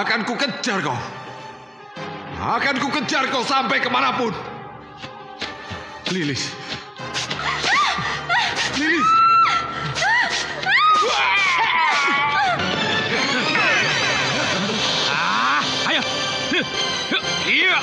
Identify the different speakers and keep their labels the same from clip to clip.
Speaker 1: Akan ku kejar kau. Akan ku kejar kau sampai kemanapun. Lilis. Lilis.
Speaker 2: Ayo. Iya.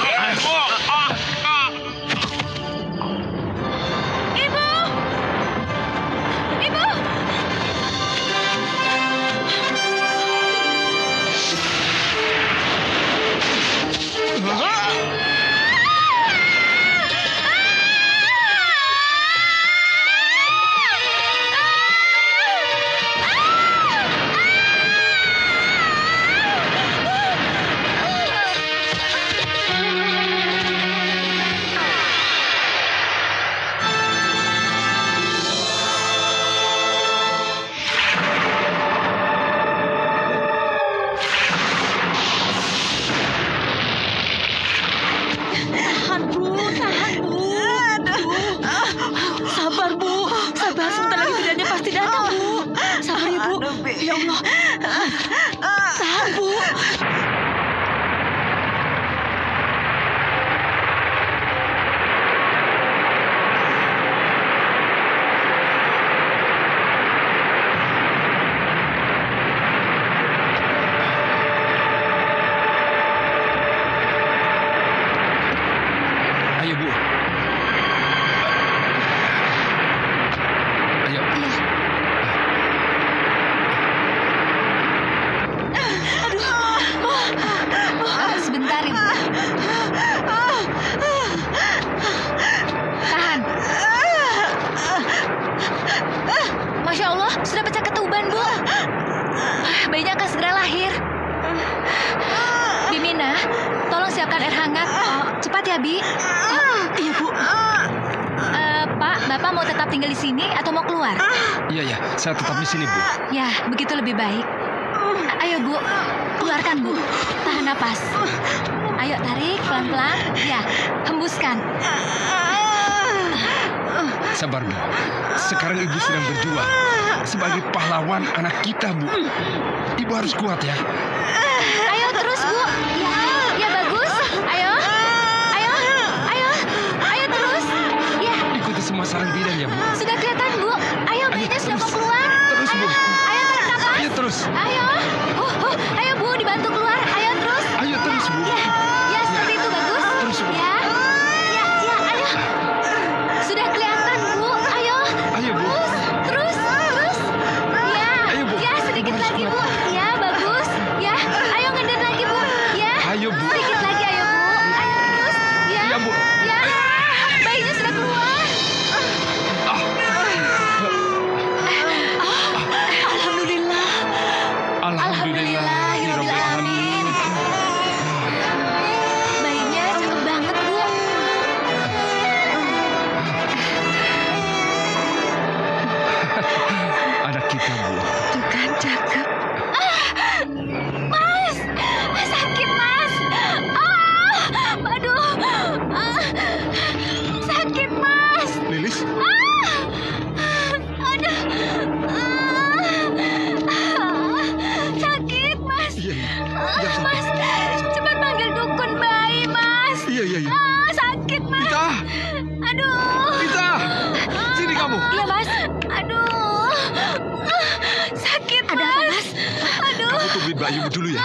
Speaker 3: Ya Allah. Tahan, Bu.
Speaker 2: Ayo, Bu. Ayo.
Speaker 4: Sebentar, Ibu. Tahan. Masya Allah, sudah pecah ketuban, Bu. Bayinya akan segera lahir. Bimina, tolong siapkan air hangat. Cepat ya, Bi.
Speaker 3: Iya, Bu.
Speaker 4: Pak, Bapak mau tetap tinggal di sini atau mau keluar?
Speaker 2: Iya, saya tetap di sini, Bu.
Speaker 4: Ya, begitu lebih baik. Ayo, Bu. Keluarkan, Bu. Tahan napas. Ayo, tarik pelan-pelan. Ya, hembuskan.
Speaker 2: Sabar, Bu. Sekarang Ibu sedang berjuang. Sebagai pahlawan anak kita, Bu. Ibu harus kuat ya.
Speaker 4: Ayo terus, Bu. Ya bagus. Ayo. Ayo terus. Ya.
Speaker 2: Ikuti semua saran bidan ya, Bu.
Speaker 4: Sudah kelihatan, Bu. Ayo, bayinya sudah mau keluar.
Speaker 2: Terus, Bu.
Speaker 4: Ayo tarik nafas.
Speaker 2: Ayo terus.
Speaker 4: Ayo. Ayo, Bu, dibantu keluar. Ayo terus.
Speaker 2: Ayo terus, Bu.
Speaker 4: Ya, seperti itu bagus.
Speaker 2: Terus, Bu.
Speaker 4: Ya, ayo. Sudah kelihatan, Bu. Ayo.
Speaker 2: Ayo, Bu.
Speaker 4: Terus. Ya.
Speaker 2: Ayo, Bu.
Speaker 4: Ya, sedikit
Speaker 2: Ibu harus
Speaker 4: lagi,
Speaker 2: kuat.
Speaker 4: Bu. Ya, bagus. Ya, ayo ngendet lagi, Bu. Ya.
Speaker 2: Ayo, Bu.
Speaker 4: Sedikit lagi, ayo, Bu. Ayo terus. Ya.
Speaker 2: Iya, Bu.
Speaker 4: Ya. Bayinya sudah keluar. Alhamdulillah.
Speaker 2: Alhamdulillahirabbil alamin.
Speaker 4: Bayinya cakep banget, Bu.
Speaker 2: Anak kita, Bu.
Speaker 3: Tuh kan, cakep.
Speaker 4: Mas, sakit, Mas. Aduh. Sakit, Mas.
Speaker 1: Lilis.
Speaker 4: Aduh. Sakit, Mas.
Speaker 1: Iya.
Speaker 4: Mas, cepat panggil dukun bayi, Mas.
Speaker 1: Iya.
Speaker 4: Sakit, Mas.
Speaker 1: Ita.
Speaker 4: Aduh.
Speaker 1: Ita. Sini kamu.
Speaker 4: Iya, Mas. Aduh. Sakit, Mas. Ada apa, Mas? Aduh.
Speaker 1: Kamu tungguin bayimu dulu ya.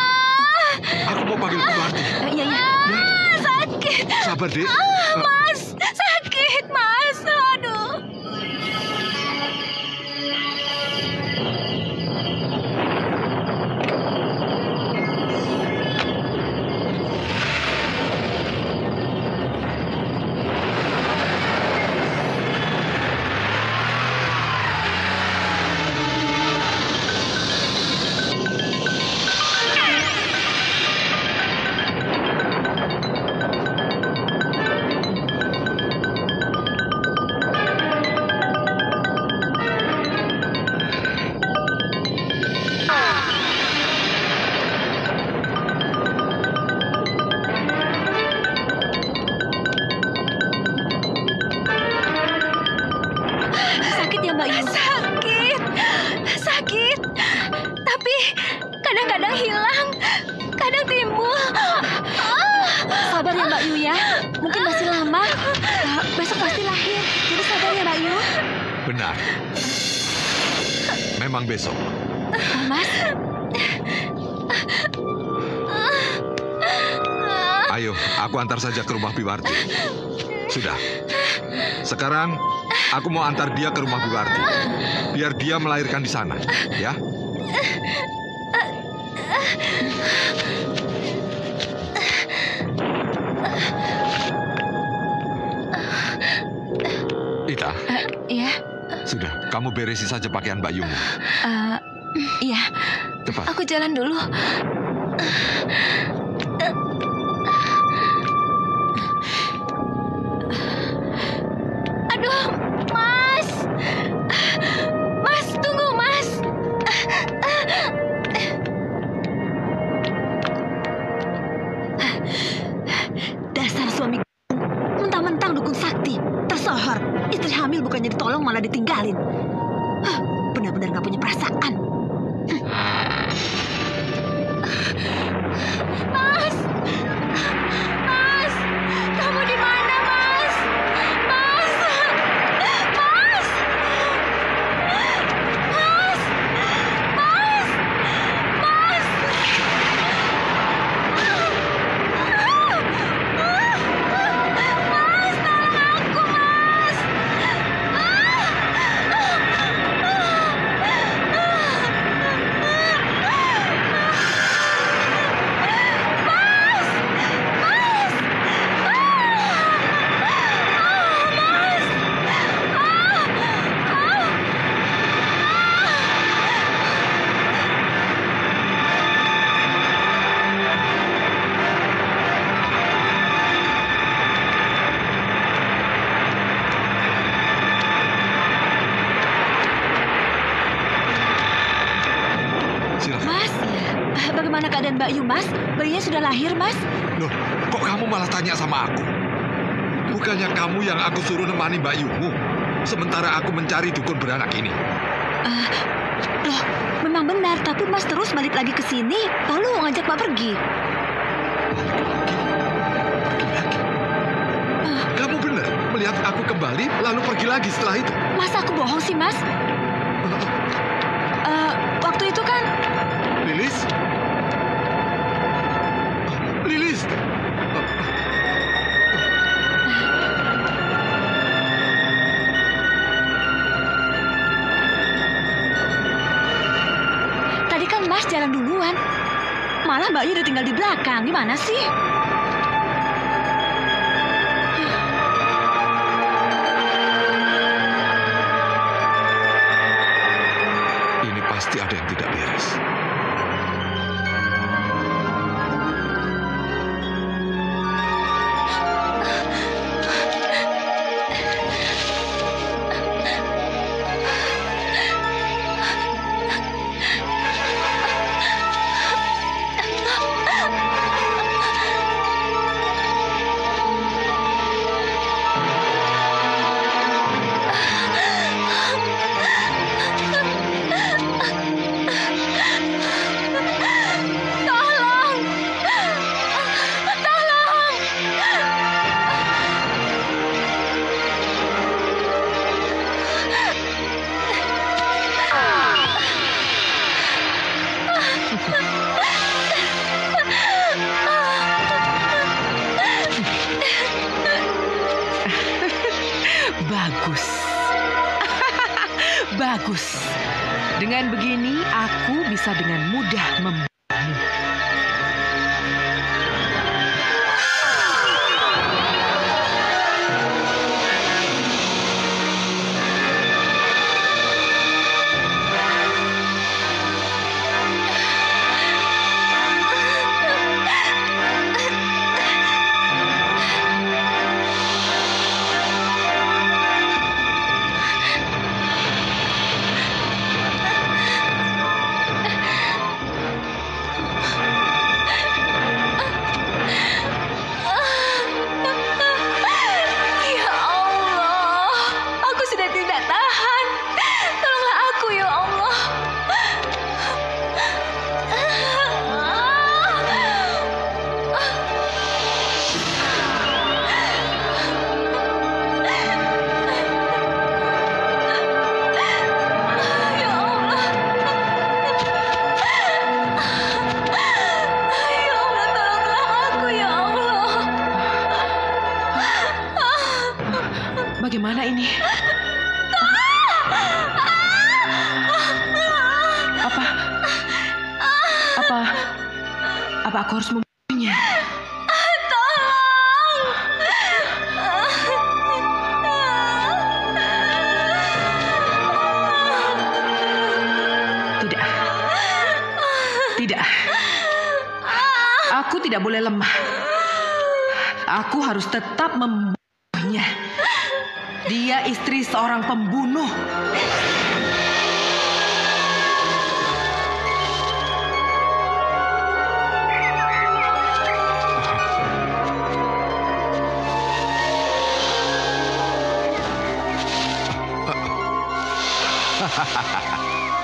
Speaker 1: Aku mau panggil Bu Marti.
Speaker 4: Iya. Sakit.
Speaker 1: Sabar, Dek.
Speaker 4: Mas, sakit, Mas. Aduh.
Speaker 3: sabar ya Mbak Yu ya. Mungkin masih lama. Besok pasti lahir. Jadi sabar ya Mbak Yu.
Speaker 1: Benar. Memang besok.
Speaker 4: Mas,
Speaker 1: Ayo, aku antar saja ke rumah Biwarti. Sudah. Sekarang aku mau antar dia ke rumah Biwarti. Biar dia melahirkan di sana, ya. Ita,
Speaker 4: iya,
Speaker 1: sudah. Kamu beresi saja pakaian Mbak Yumu.
Speaker 4: iya.
Speaker 1: Cepat.
Speaker 4: Aku jalan dulu. Aduh, Mas. Mas, tunggu, Mas.
Speaker 3: Dasar suami mentang-mentang dukung sakti. Tersohor. Istri hamil bukannya ditolong malah ditinggalin. Benar-benar nggak punya perasaan.
Speaker 4: Mas. Mas, kamu di mana, Mas? Mas. Mas. Mas. Mas. Mas. Mas, tolong aku, Mas.
Speaker 1: Silakan.
Speaker 3: Mas, bagaimana keadaan Mbak Yu, Mas? Bayinya sudah lahir, Mas?
Speaker 1: Loh, kok kamu malah tanya sama aku? Bukannya kamu yang aku suruh nemani Mbak Yumu, sementara aku mencari dukun beranak ini.
Speaker 3: Loh, memang benar. Tapi Mas terus balik lagi ke sini, lalu ngajak Pak pergi.
Speaker 1: Balik lagi? Pergi lagi? Kamu benar melihat aku kembali, lalu pergi lagi setelah itu?
Speaker 3: Masa aku bohong sih, Mas? Waktu itu kan...
Speaker 1: Lilis? Lilis!
Speaker 3: Tadi kan Mas jalan duluan. Malah Mbak Yu udah tinggal di belakang. Gimana sih?
Speaker 1: Ini pasti ada yang tidak beres.
Speaker 5: Bagus. Bagus. Dengan begini aku bisa dengan mudah membunuhmu. Bagaimana ini? Apa aku harus membunuhnya? Tidak. Aku tidak boleh lemah. Aku harus tetap membunuhnya. Dia istri seorang pembunuh.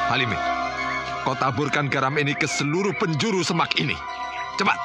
Speaker 1: Halime, kau taburkan garam ini ke seluruh penjuru semak ini. Cepat.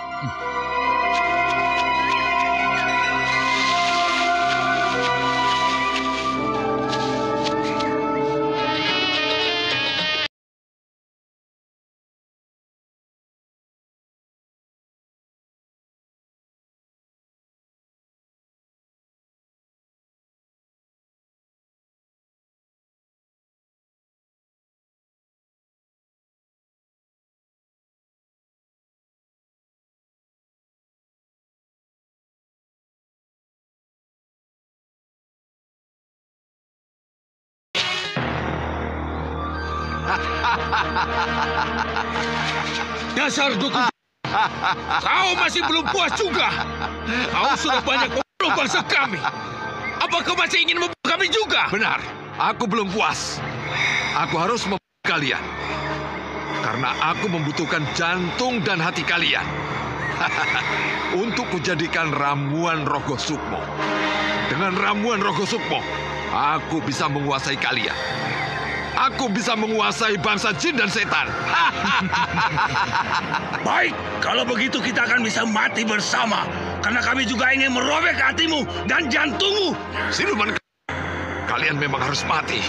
Speaker 2: Dasar dukun. Kau masih belum puas juga. Kau sudah banyak membunuh bangsa kami. Apa kau masih ingin membunuh kami juga?
Speaker 1: Benar, aku belum puas. Aku harus membunuh kalian. Karena aku membutuhkan jantung dan hati kalian. Untuk kujadikan ramuan Rogo Sukmo. Dengan ramuan Rogo Sukmo, aku bisa menguasai kalian. Aku bisa menguasai bangsa jin dan setan.
Speaker 2: Baik, kalau begitu kita akan bisa mati bersama. Karena kami juga ingin merobek hatimu dan jantungmu.
Speaker 1: Siluman, kalian memang harus mati.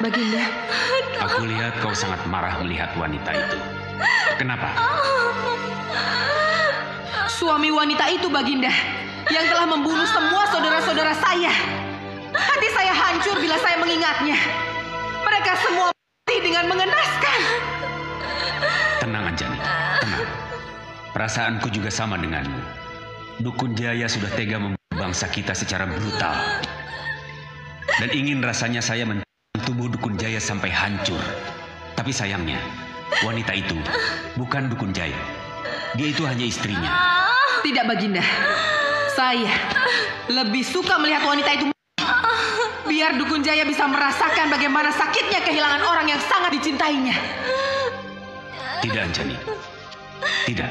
Speaker 5: Baginda.
Speaker 6: Aku lihat kau sangat marah melihat wanita itu. Kenapa?
Speaker 5: Suami wanita itu, Baginda, yang telah membunuh semua saudara-saudara saya. Hati saya hancur bila saya mengingatnya. Mereka semua mati dengan mengenaskan.
Speaker 6: Tenang, Anjani. Tenang. Perasaanku juga sama denganmu. Dukun Jaya sudah tega membunuh bangsa kita secara brutal. Dan ingin rasanya saya tubuh Dukun Jaya sampai hancur. Tapi sayangnya, wanita itu bukan Dukun Jaya. Dia itu hanya istrinya.
Speaker 5: Tidak, Baginda. Saya lebih suka melihat wanita itu mati. Biar Dukun Jaya bisa merasakan bagaimana sakitnya kehilangan orang yang sangat dicintainya.
Speaker 6: Tidak, Anjani. Tidak.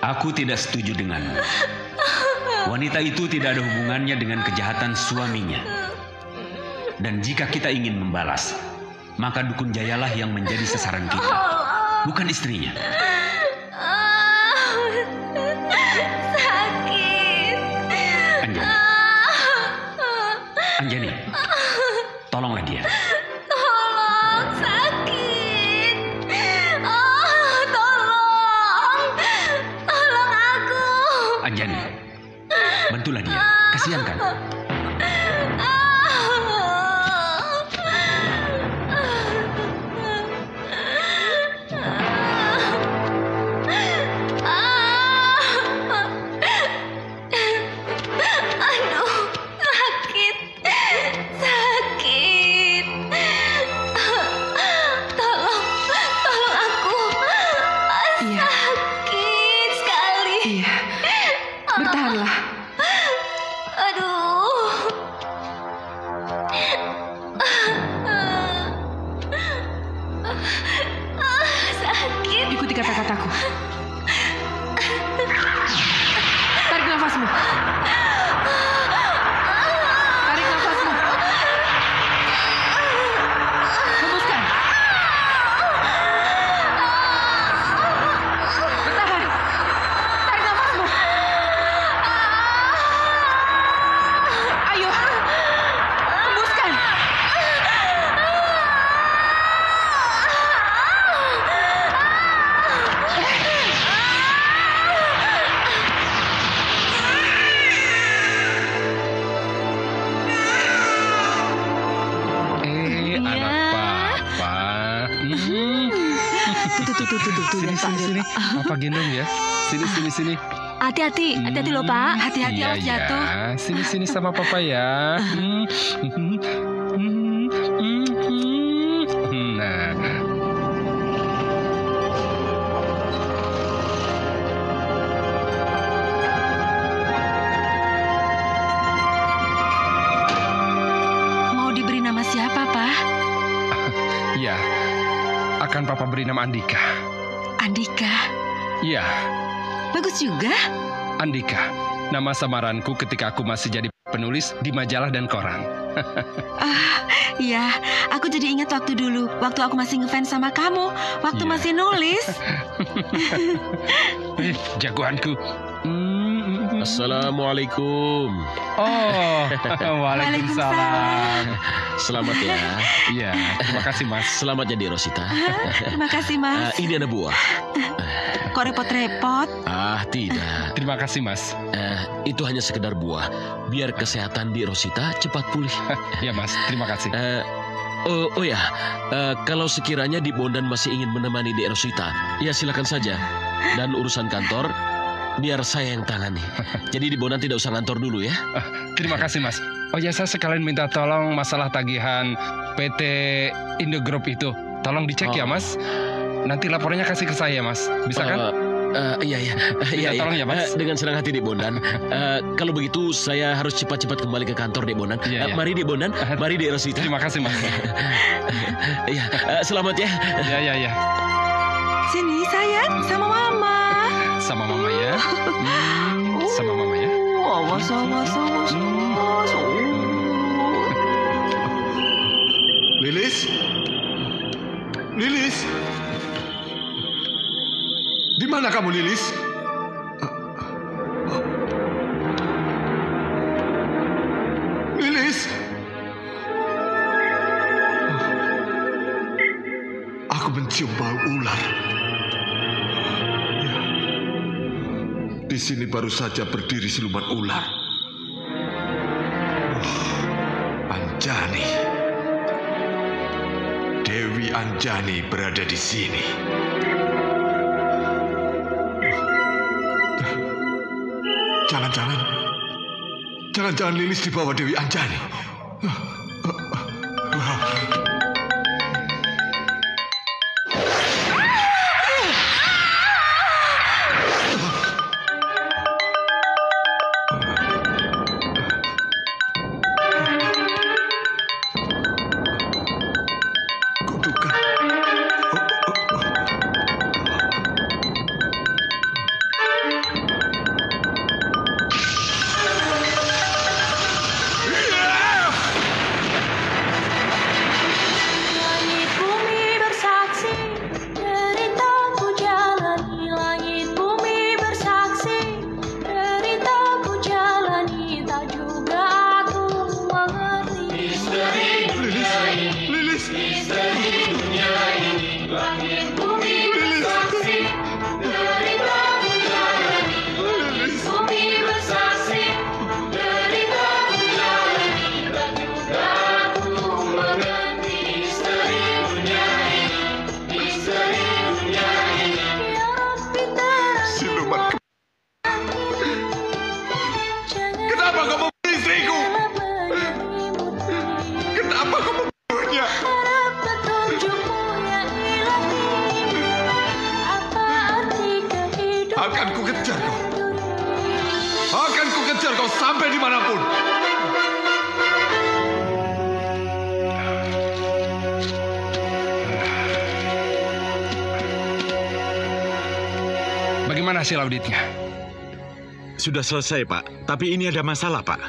Speaker 6: Aku tidak setuju denganmu. Wanita itu tidak ada hubungannya dengan kejahatan suaminya. Dan jika kita ingin membalas, maka Dukun Jayalah yang menjadi sasaran kita, bukan istrinya.
Speaker 4: Sakit.
Speaker 6: Anjani, Anjani, bantulah dia. Kasihan kan?
Speaker 4: Aduh, sakit. Sakit. Tolong aku.
Speaker 5: Iya.
Speaker 4: Sakit sekali.
Speaker 5: Iya. Bertahanlah.
Speaker 4: Aduh. Sakit.
Speaker 5: Ikuti kata-kataku. Tarik nafasmu. Tarik nafasmu. Hembuskan. Bertahan. Tarik nafasmu. Ayo. Hembuskan.
Speaker 7: Anak papa.
Speaker 3: Tuh,
Speaker 7: Sini,
Speaker 3: Pak.
Speaker 7: sini. Papa gendong ya. Sini.
Speaker 3: Hati-hati loh, Pak.
Speaker 5: Hati-hati, awas jatuh.
Speaker 7: Sini sama papa ya. Nah,
Speaker 5: Mau diberi nama siapa, Pak?
Speaker 7: ya. Akan papa beri nama Andika.
Speaker 5: Andika.
Speaker 7: Ya,
Speaker 5: Bagus juga.
Speaker 7: Andika. Nama samaranku ketika aku masih jadi penulis di majalah dan koran.
Speaker 5: Iya, aku jadi ingat waktu dulu. Waktu aku masih ngefans sama kamu. Waktu
Speaker 7: Iya.
Speaker 5: masih nulis.
Speaker 7: Jagoanku.
Speaker 8: Assalamualaikum.
Speaker 7: Oh, waalaikumsalam.
Speaker 8: Selamat ya.
Speaker 7: Iya, terima kasih Mas.
Speaker 8: Selamat jadi Rosita.
Speaker 5: Terima kasih, Mas.
Speaker 8: Ini ada buah.
Speaker 5: Kok repot-repot?
Speaker 8: Tidak.
Speaker 7: Terima kasih Mas.
Speaker 8: Itu hanya sekedar buah. Biar kesehatan di Rosita cepat pulih.
Speaker 7: Ya Mas, terima kasih.
Speaker 8: Oh ya, kalau sekiranya di Bondan masih ingin menemani di Rosita, ya silakan saja. Dan urusan kantor, biar saya yang tangani. Jadi di Bondan tidak usah ngantor dulu ya.
Speaker 7: Terima kasih Mas. Oh ya, saya sekalian minta tolong masalah tagihan PT Indo Group itu. Tolong dicek ya Mas. Nanti laporannya kasih ke saya Mas. Bisa kan?
Speaker 8: Iya.
Speaker 7: Tolong ya Mas.
Speaker 8: Dengan senang hati di Bondan. Kalau begitu saya harus cepat-cepat kembali ke kantor di Bondan.
Speaker 7: Iya.
Speaker 8: Mari di Bondan, mari di Rosita.
Speaker 7: Terima kasih Mas.
Speaker 8: Iya, selamat ya.
Speaker 7: Ya.
Speaker 5: Sini, sayang. Sama Mama.
Speaker 7: Sama Mama ya. Sama Mama ya.
Speaker 5: Awas.
Speaker 1: Lilis? Di mana kamu, Lilis? Lilis? Aku mencium bau ular. Ya. Di sini baru saja berdiri siluman ular. Anjani. Dewi Anjani berada di sini. Jangan-jangan Lilis dibawa Dewi Anjani. Kutukan. hajar kau sampai dimanapun.
Speaker 7: Bagaimana hasil auditnya?
Speaker 9: Sudah selesai, Pak. Tapi ini ada masalah, Pak.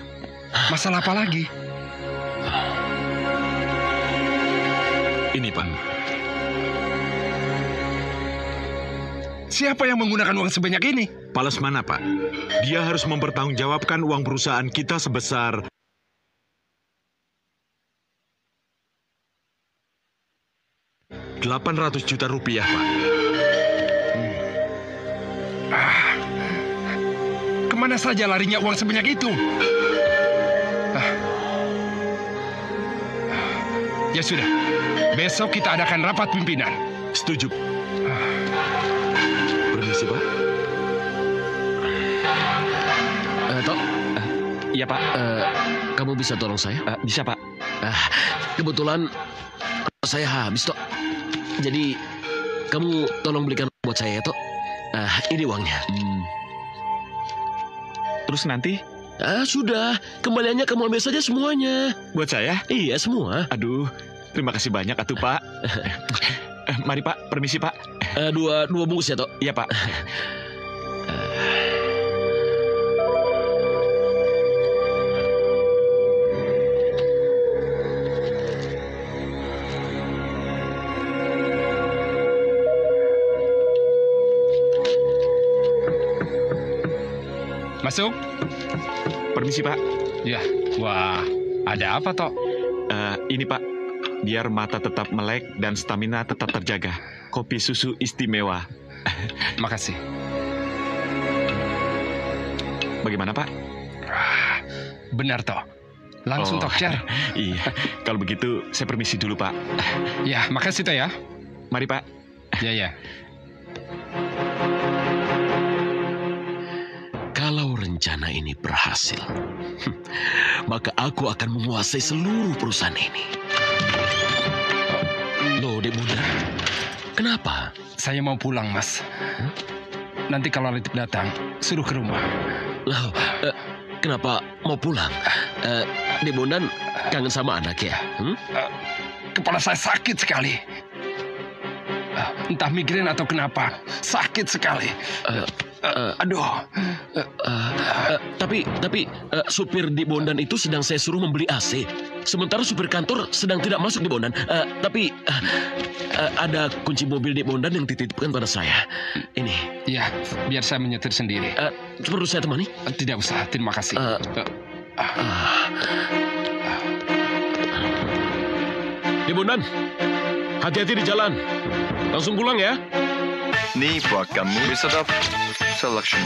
Speaker 7: Masalah apa lagi?
Speaker 9: Ini, Pak.
Speaker 7: Siapa yang menggunakan uang sebanyak ini?
Speaker 9: Pak Lesmana, Pak. Dia harus mempertanggungjawabkan uang perusahaan kita sebesar 800 juta rupiah, Pak.
Speaker 7: Kemana saja larinya uang sebanyak itu? Ya sudah, besok kita adakan rapat pimpinan.
Speaker 9: Setuju. Permisi, Pak.
Speaker 8: Tok. Iya, Pak. Kamu bisa tolong saya? Bisa, Pak. Kebetulan saya habis, Tok. Jadi, kamu tolong belikan buat saya, Tok. Ini uangnya.
Speaker 9: Terus nanti?
Speaker 8: Sudah. Kembaliannya kamu ambil saja semuanya.
Speaker 9: Buat saya?
Speaker 8: Iya, semua.
Speaker 9: Aduh, terima kasih banyak, atuh, Pak. Mari, Pak. Permisi, Pak.
Speaker 8: Dua bungkus ya, Tok?
Speaker 9: Iya, Pak.
Speaker 7: Masuk.
Speaker 9: Permisi, Pak.
Speaker 7: Ya, wah, ada apa, Tok?
Speaker 9: Ini, Pak. Biar mata tetap melek dan stamina tetap terjaga. Kopi susu istimewa.
Speaker 7: Makasih.
Speaker 9: Bagaimana, Pak?
Speaker 7: Benar, Tok. Langsung Tok share.
Speaker 9: Iya, kalau begitu saya permisi dulu, Pak.
Speaker 7: Ya, makasih, Tok ya.
Speaker 9: Mari, Pak.
Speaker 7: Ya.
Speaker 8: Kalau rencana ini berhasil, maka aku akan menguasai seluruh perusahaan ini. Loh, Dek Bunda, kenapa?
Speaker 7: Saya mau pulang, Mas. Nanti kalau Latif datang, suruh ke rumah.
Speaker 8: Loh, kenapa mau pulang? Dek Bondan kangen sama anak ya?
Speaker 7: Kepala saya sakit sekali. Entah migrain atau kenapa, sakit sekali. Aduh.
Speaker 8: Tapi supir di Bondan itu sedang saya suruh membeli AC. Sementara supir kantor sedang tidak masuk di Bondan. Tapi ada kunci mobil di Bondan yang dititipkan pada saya. Ini.
Speaker 7: Ya, biar saya menyetir sendiri.
Speaker 8: Perlu saya temani?
Speaker 7: Tidak usah, terima kasih.
Speaker 8: Di Bondan, hati-hati di jalan. Langsung pulang ya.
Speaker 10: Ni buat kamu bisa dapat selection.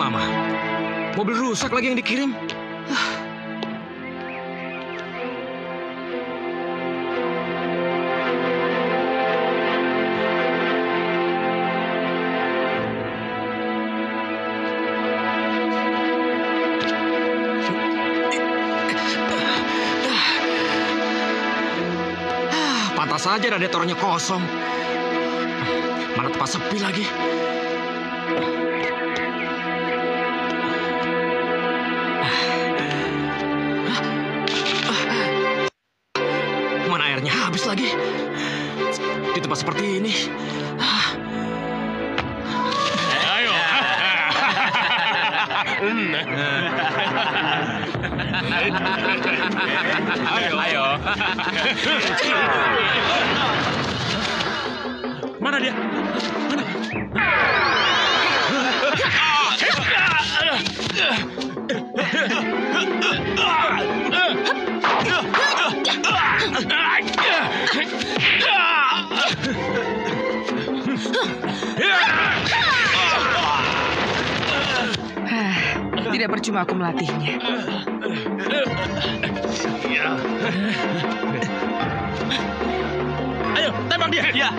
Speaker 2: Mama. Mobil rusak lagi yang dikirim. Pantas saja radiatornya kosong. Mana tempat sepi lagi. Mana airnya habis lagi. Di tempat seperti ini.
Speaker 8: Ayo.
Speaker 2: Ayo.
Speaker 8: Mana dia?
Speaker 5: Tidak percuma aku melatihnya.
Speaker 8: Ayo, tembak dia. Ya.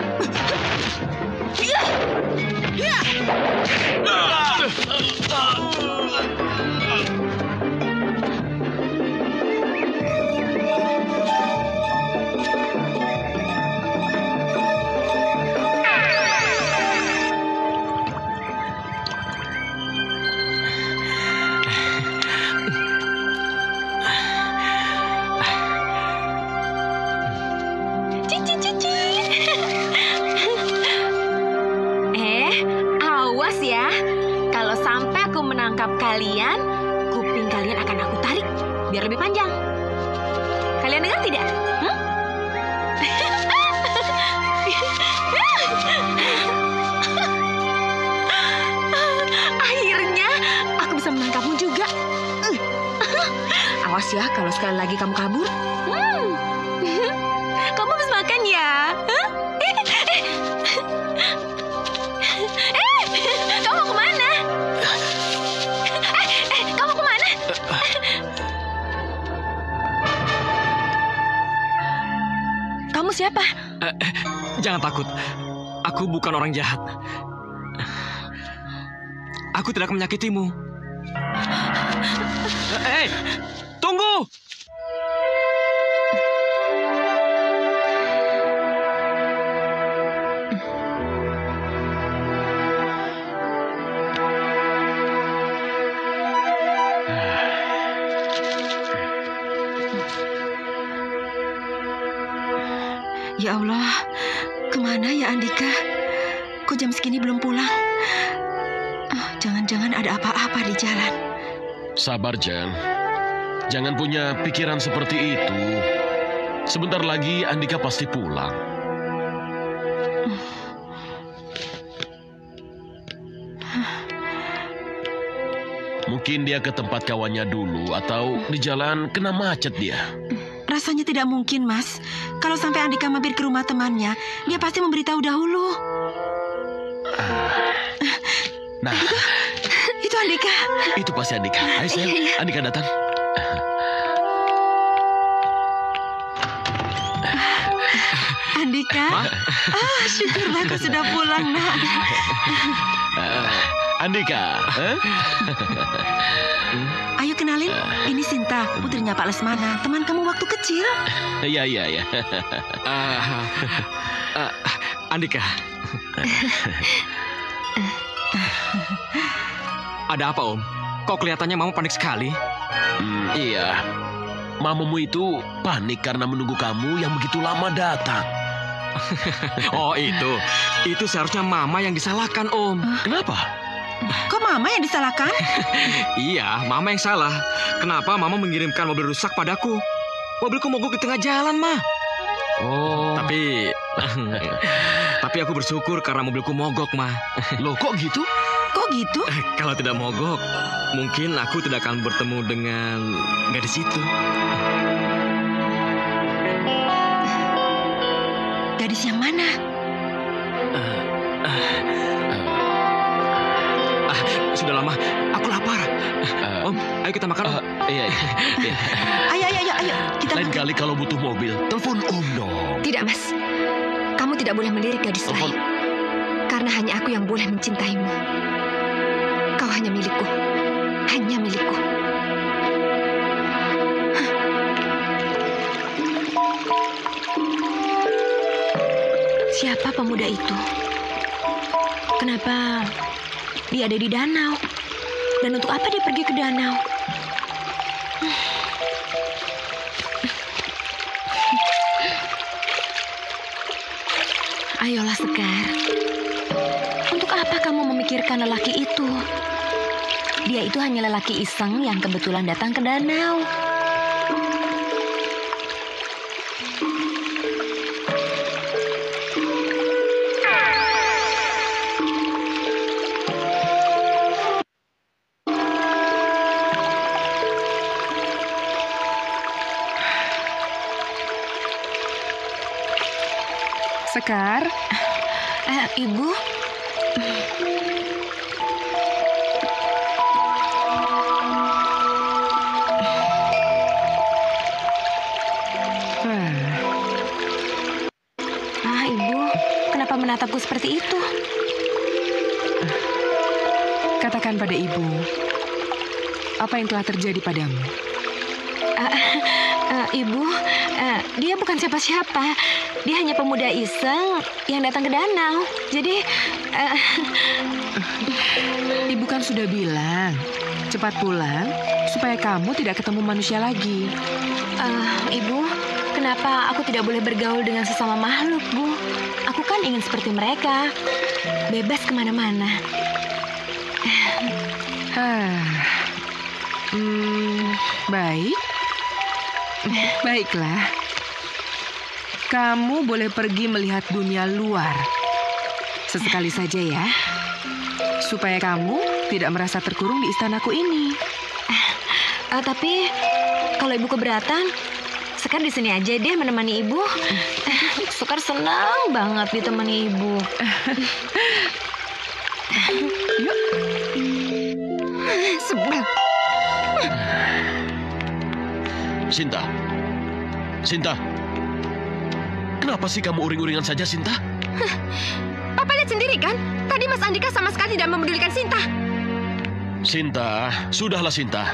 Speaker 3: Awas ya, kalau sampai aku menangkap kalian, kuping kalian akan aku tarik biar lebih panjang. Kalian dengar tidak? Akhirnya aku bisa menangkapmu juga. Awas ya, kalau sekali lagi kamu kabur. Kamu habis makan ya? Kamu mau kemana? Kamu kemana? Kamu siapa?
Speaker 11: Jangan takut. Aku bukan orang jahat. Aku tidak akan menyakitimu. Tunggu!
Speaker 3: Ya Allah, kemana ya Andika? Kok jam segini belum pulang? Jangan-jangan ada apa-apa di jalan.
Speaker 8: Sabar, Jan. Jangan punya pikiran seperti itu. Sebentar lagi Andika pasti pulang. Mungkin dia ke tempat kawannya dulu atau di jalan kena macet dia.
Speaker 3: Rasanya tidak mungkin, Mas. Kalau sampai Andika mampir ke rumah temannya, dia pasti memberitahu dahulu.
Speaker 8: Nah,
Speaker 3: itu Andika.
Speaker 8: Itu pasti Andika. Ayo, sayang. Andika datang.
Speaker 3: Andika? Syukurlah kau sudah pulang, nak.
Speaker 8: Andika.
Speaker 3: Ayo kenalin, ini Sinta, putrinya Pak Lesmana, teman kamu waktu kecil.
Speaker 8: Iya.
Speaker 11: Andika. Ada apa, Om? Kok kelihatannya Mama panik sekali?
Speaker 8: Iya. Mamamu itu panik karena menunggu kamu yang begitu lama datang.
Speaker 11: Oh, itu. Itu seharusnya Mama yang disalahkan, Om.
Speaker 8: Kenapa?
Speaker 3: Kok Mama yang disalahkan?
Speaker 11: Iya, Mama yang salah. Kenapa Mama mengirimkan mobil rusak padaku? Mobilku mogok di tengah jalan, Ma.
Speaker 8: Oh.
Speaker 11: Tapi aku bersyukur karena mobilku mogok, Ma.
Speaker 8: Loh, kok gitu?
Speaker 3: Kok gitu?
Speaker 11: Kalau tidak mogok, mungkin aku tidak akan bertemu dengan gadis itu.
Speaker 3: Gadis yang mana?
Speaker 11: Sudah lama, aku lapar. Om, ayo kita makan, Om.
Speaker 8: Iya.
Speaker 3: Ayo, kita
Speaker 8: Lain kali kalau butuh mobil, telepon Om dong.
Speaker 3: Tidak, Mas. Kamu tidak boleh melirik gadis lain. Karena hanya aku yang boleh mencintaimu. Kau hanya milikku. Hanya milikku. Siapa pemuda itu? Kenapa dia ada di danau? Dan untuk apa dia pergi ke danau? Ayolah, Sekar. Untuk apa kamu memikirkan lelaki itu?
Speaker 4: Dia itu hanya lelaki iseng yang kebetulan datang ke danau.
Speaker 5: Sekar,
Speaker 4: Ibu, Ibu, kenapa menatapku seperti itu?
Speaker 5: katakan pada ibu, apa yang telah terjadi padamu?
Speaker 4: Ibu, dia bukan siapa-siapa. Dia hanya pemuda iseng yang datang ke danau. Jadi,
Speaker 5: Ibu kan sudah bilang, cepat pulang supaya kamu tidak ketemu manusia lagi.
Speaker 4: Ibu, kenapa aku tidak boleh bergaul dengan sesama makhluk, Bu? Aku kan ingin seperti mereka, bebas kemana-mana.
Speaker 5: Baik. Baiklah. Kamu boleh pergi melihat dunia luar. Sesekali saja ya. Supaya kamu tidak merasa terkurung di istanaku ini.
Speaker 4: Tapi kalau Ibu keberatan, Sekar di sini aja deh menemani Ibu. Sekar senang banget ditemani Ibu.
Speaker 5: Yuk.
Speaker 4: Sebel.
Speaker 8: Sinta. Sinta. Kenapa sih kamu uring-uringan saja, Sinta?
Speaker 4: Papa lihat sendiri kan? Tadi Mas Andika sama sekali tidak memedulikan Sinta.
Speaker 8: Sinta, sudahlah Sinta.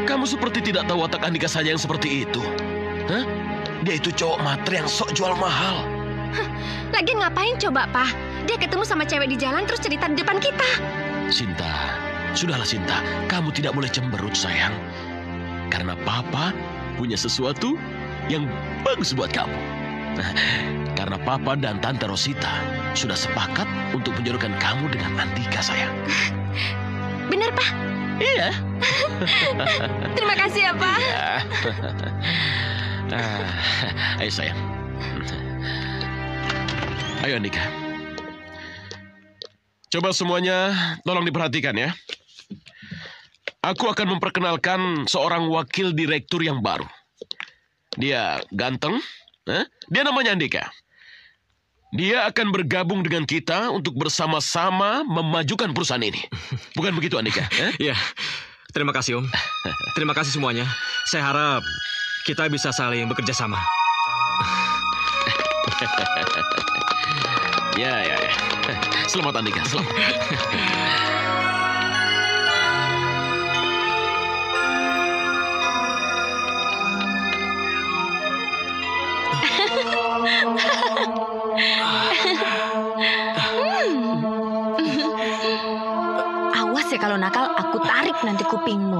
Speaker 8: Kamu seperti tidak tahu watak Andika saja yang seperti itu. Hah? Dia itu cowok matre yang sok jual mahal.
Speaker 4: Lagian ngapain coba, Pak? Dia ketemu sama cewek di jalan terus cerita di depan kita.
Speaker 8: Sinta, sudahlah Sinta. Kamu tidak boleh cemberut, sayang. Karena Papa punya sesuatu yang bagus buat kamu. Karena Papa dan Tante Rosita sudah sepakat untuk menjodohkan kamu dengan Andika, sayang.
Speaker 4: Benar, Pak?
Speaker 8: Iya.
Speaker 4: Terima kasih ya, Pak.
Speaker 8: Ayo, sayang. Ayo, Andika. Coba semuanya tolong diperhatikan ya. Aku akan memperkenalkan seorang wakil direktur yang baru. Dia ganteng. Dia namanya Andika. Dia akan bergabung dengan kita untuk bersama-sama memajukan perusahaan ini. Bukan begitu, Andika?
Speaker 11: Iya. Terima kasih, Om. Terima kasih semuanya. Saya harap kita bisa saling bekerja sama.
Speaker 8: Ya. Selamat, Andika. Selamat.
Speaker 4: Awas ya kalau nakal, aku tarik nanti kupingmu.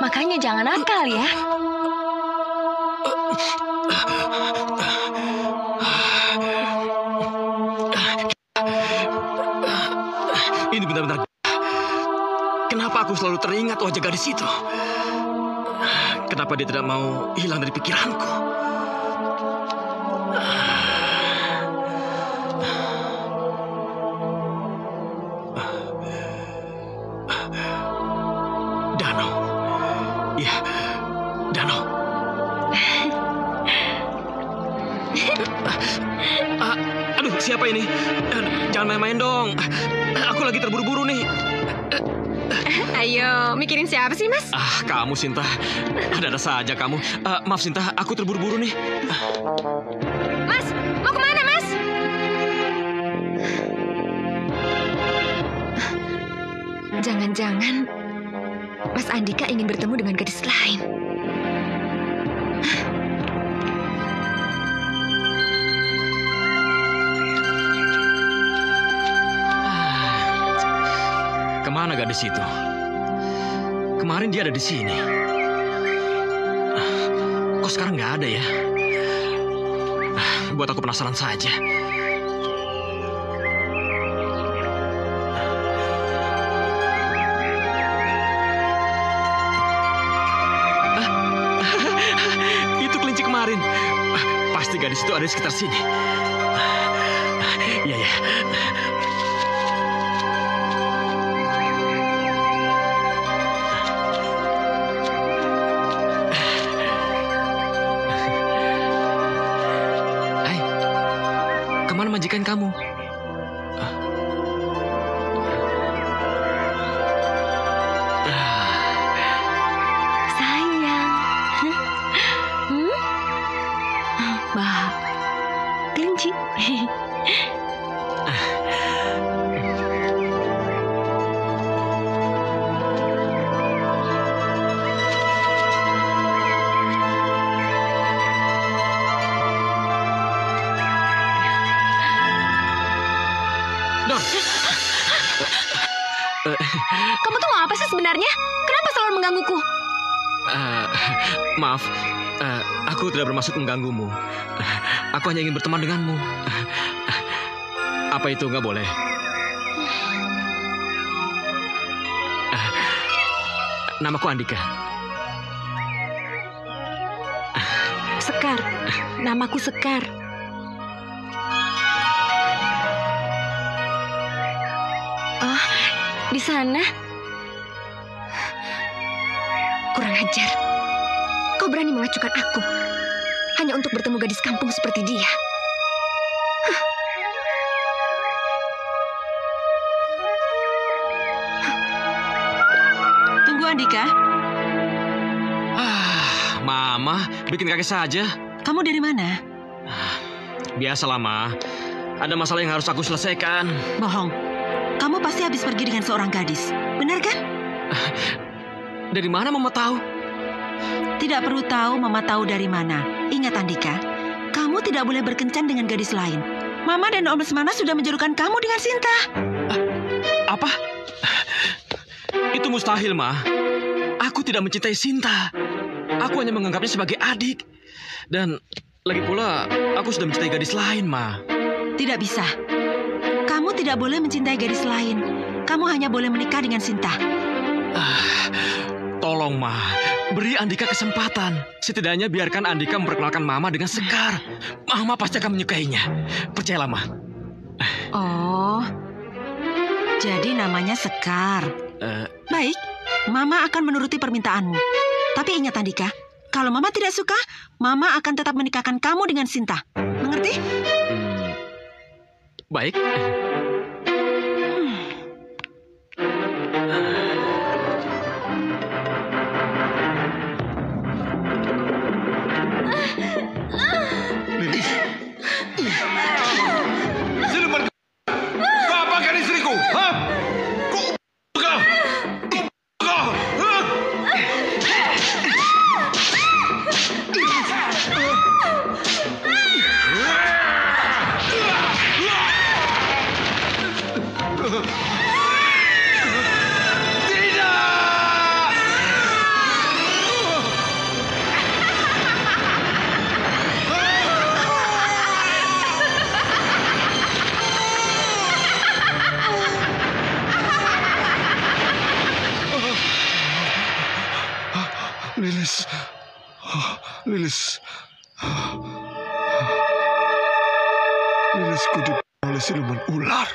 Speaker 4: Makanya jangan nakal ya.
Speaker 11: Ini benar-benar... Kenapa aku selalu teringat wajah gadis itu? Kenapa dia tidak mau hilang dari pikiranku? Danau. Iya, danau. Aduh, siapa ini? Jangan main-main dong. Aku lagi terburu-buru nih.
Speaker 4: Ayo, mikirin siapa sih, Mas?
Speaker 11: Kamu, Sinta. Ada-ada saja kamu. Maaf, Sinta. Aku terburu-buru nih.
Speaker 4: Mas, mau kemana, Mas? Jangan-jangan Mas Andika ingin bertemu dengan gadis lain.
Speaker 11: Kemana gadis itu? Kemarin dia ada di sini. Kok sekarang nggak ada ya? Buat aku penasaran saja. kemarin. Pasti gadis itu ada di sekitar sini. Iya, ya. Hai, kemana majikan kamu?
Speaker 4: Sayang. Bah, kelinci.
Speaker 11: Don.
Speaker 4: Kamu tuh mau apa sih sebenarnya? Kenapa selalu menggangguku?
Speaker 11: Maaf, aku tidak bermaksud mengganggumu. Aku hanya ingin berteman denganmu. Apa itu nggak boleh? Namaku Andika.
Speaker 4: Sekar. Namaku Sekar. Oh, di sana. Kurang ajar. Kau berani mengacukan aku hanya untuk bertemu gadis kampung seperti dia.
Speaker 5: Tunggu Andika.
Speaker 11: Mama, bikin kaget saja.
Speaker 5: Kamu dari mana?
Speaker 11: Biasalah, Ma. Ada masalah yang harus aku selesaikan.
Speaker 5: Bohong. Kamu pasti habis pergi dengan seorang gadis. Benar kan?
Speaker 11: Dari mana Mama tahu?
Speaker 5: Tidak perlu tahu Mama tahu dari mana. Ingat Andika, kamu tidak boleh berkencan dengan gadis lain. Mama dan Om Lesmana sudah menjodohkan kamu dengan Sinta.
Speaker 11: Apa? Itu mustahil, Ma. Aku tidak mencintai Sinta. Aku hanya menganggapnya sebagai adik. Dan lagi pula, aku sudah mencintai gadis lain, Ma.
Speaker 5: Tidak bisa. Kamu tidak boleh mencintai gadis lain. Kamu hanya boleh menikah dengan Sinta.
Speaker 11: Tolong, Ma. Beri Andika kesempatan. Setidaknya biarkan Andika memperkenalkan Mama dengan Sekar. Mama pasti akan menyukainya. Percayalah, Ma.
Speaker 5: Oh, jadi namanya Sekar. Baik, Mama akan menuruti permintaanmu. Tapi ingat Andika, kalau Mama tidak suka, Mama akan tetap menikahkan kamu dengan Sinta. Mengerti?
Speaker 11: Baik.
Speaker 1: Lilis. Siluman. Kau apakan istriku? Hah? Kau. Lilis. Lilis. Lilisku dibunuh oleh siluman ular.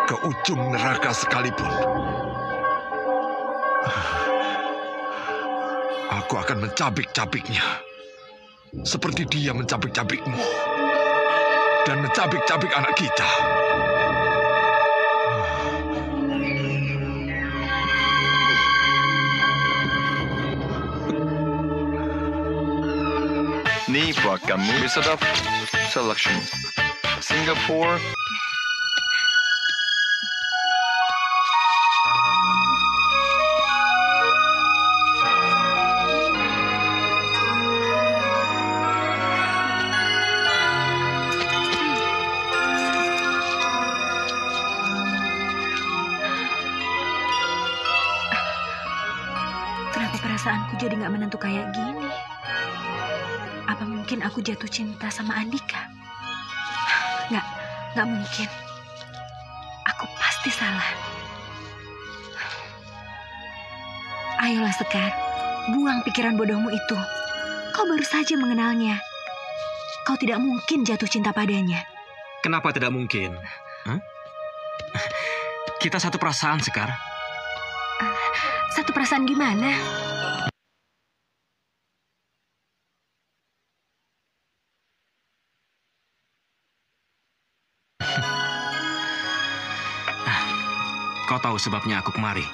Speaker 1: Ke ujung neraka sekalipun, aku akan mencabik-cabiknya. Seperti dia mencabik-cabikmu. Dan mencabik-cabik anak kita.
Speaker 10: Ni buat kamu. Sedap selection. Singapore.
Speaker 4: Kenapa perasaanku jadi nggak menentu kayak gini? mungkin aku jatuh cinta sama Andika? Nggak mungkin. Aku pasti salah. Ayolah Sekar, buang pikiran bodohmu itu. Kau baru saja mengenalnya. Kau tidak mungkin jatuh cinta padanya.
Speaker 11: Kenapa tidak mungkin? Kita satu perasaan, Sekar.
Speaker 4: Satu perasaan gimana?
Speaker 11: Kau tahu sebabnya aku kemari?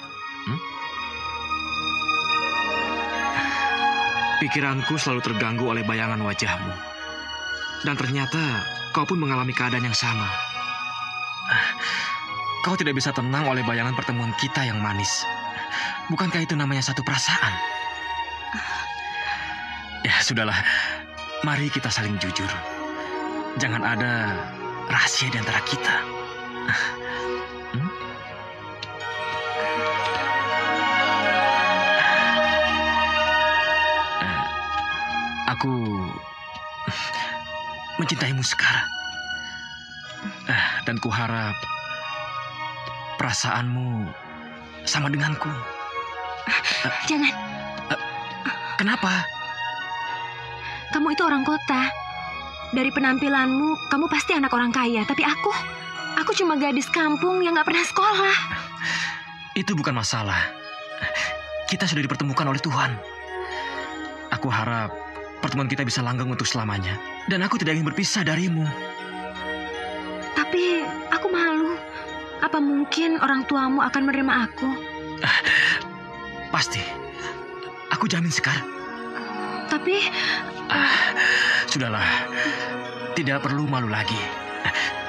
Speaker 11: Pikiranku selalu terganggu oleh bayangan wajahmu. Dan ternyata kau pun mengalami keadaan yang sama. Kau tidak bisa tenang oleh bayangan pertemuan kita yang manis. Bukankah itu namanya satu perasaan? Ya, sudahlah. Mari kita saling jujur. Jangan ada rahasia di antara kita. Aku mencintaimu sekarang. Dan kuharap perasaanmu sama denganku.
Speaker 4: Jangan.
Speaker 11: Kenapa?
Speaker 4: Kamu itu orang kota. Dari penampilanmu, kamu pasti anak orang kaya. Tapi aku cuma gadis kampung yang gak pernah sekolah.
Speaker 11: Itu bukan masalah. Kita sudah dipertemukan oleh Tuhan. Aku harap pertemuan kita bisa langgeng untuk selamanya. Dan aku tidak ingin berpisah darimu.
Speaker 4: Tapi aku malu. Apa mungkin orang tuamu akan menerima aku?
Speaker 11: Pasti. Aku jamin Sekar.
Speaker 4: Tapi...
Speaker 11: Sudahlah. Tidak perlu malu lagi.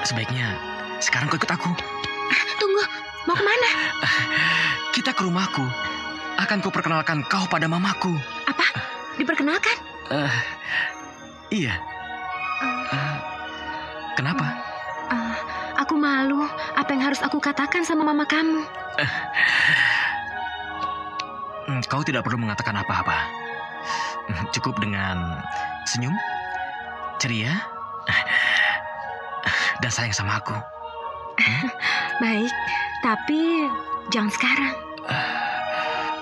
Speaker 11: Sebaiknya sekarang kau ikut aku.
Speaker 4: Tunggu. Mau kemana?
Speaker 11: Kita ke rumahku. Akan kuperkenalkan kau pada mamaku.
Speaker 4: Apa? Diperkenalkan?
Speaker 11: Iya. Kenapa?
Speaker 4: Aku malu. Apa yang harus aku katakan sama mama kamu?
Speaker 11: Kau tidak perlu mengatakan apa-apa. Cukup dengan senyum, ceria, dan sayang sama aku.
Speaker 4: Baik, tapi jangan sekarang.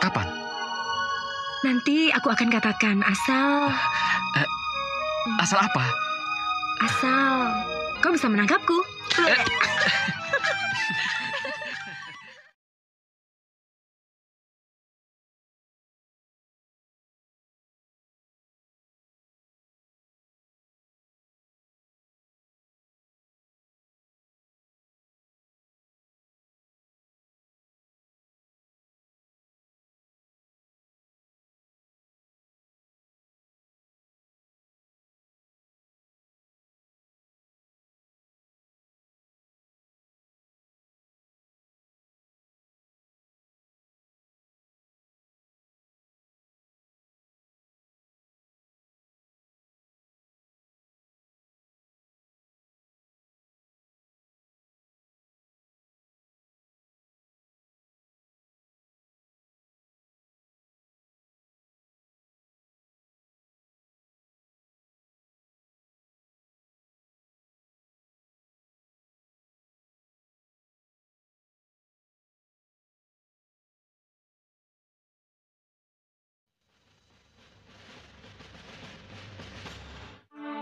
Speaker 11: Kapan?
Speaker 4: Nanti aku akan katakan asal...
Speaker 11: Asal apa?
Speaker 4: Asal kau bisa menangkapku.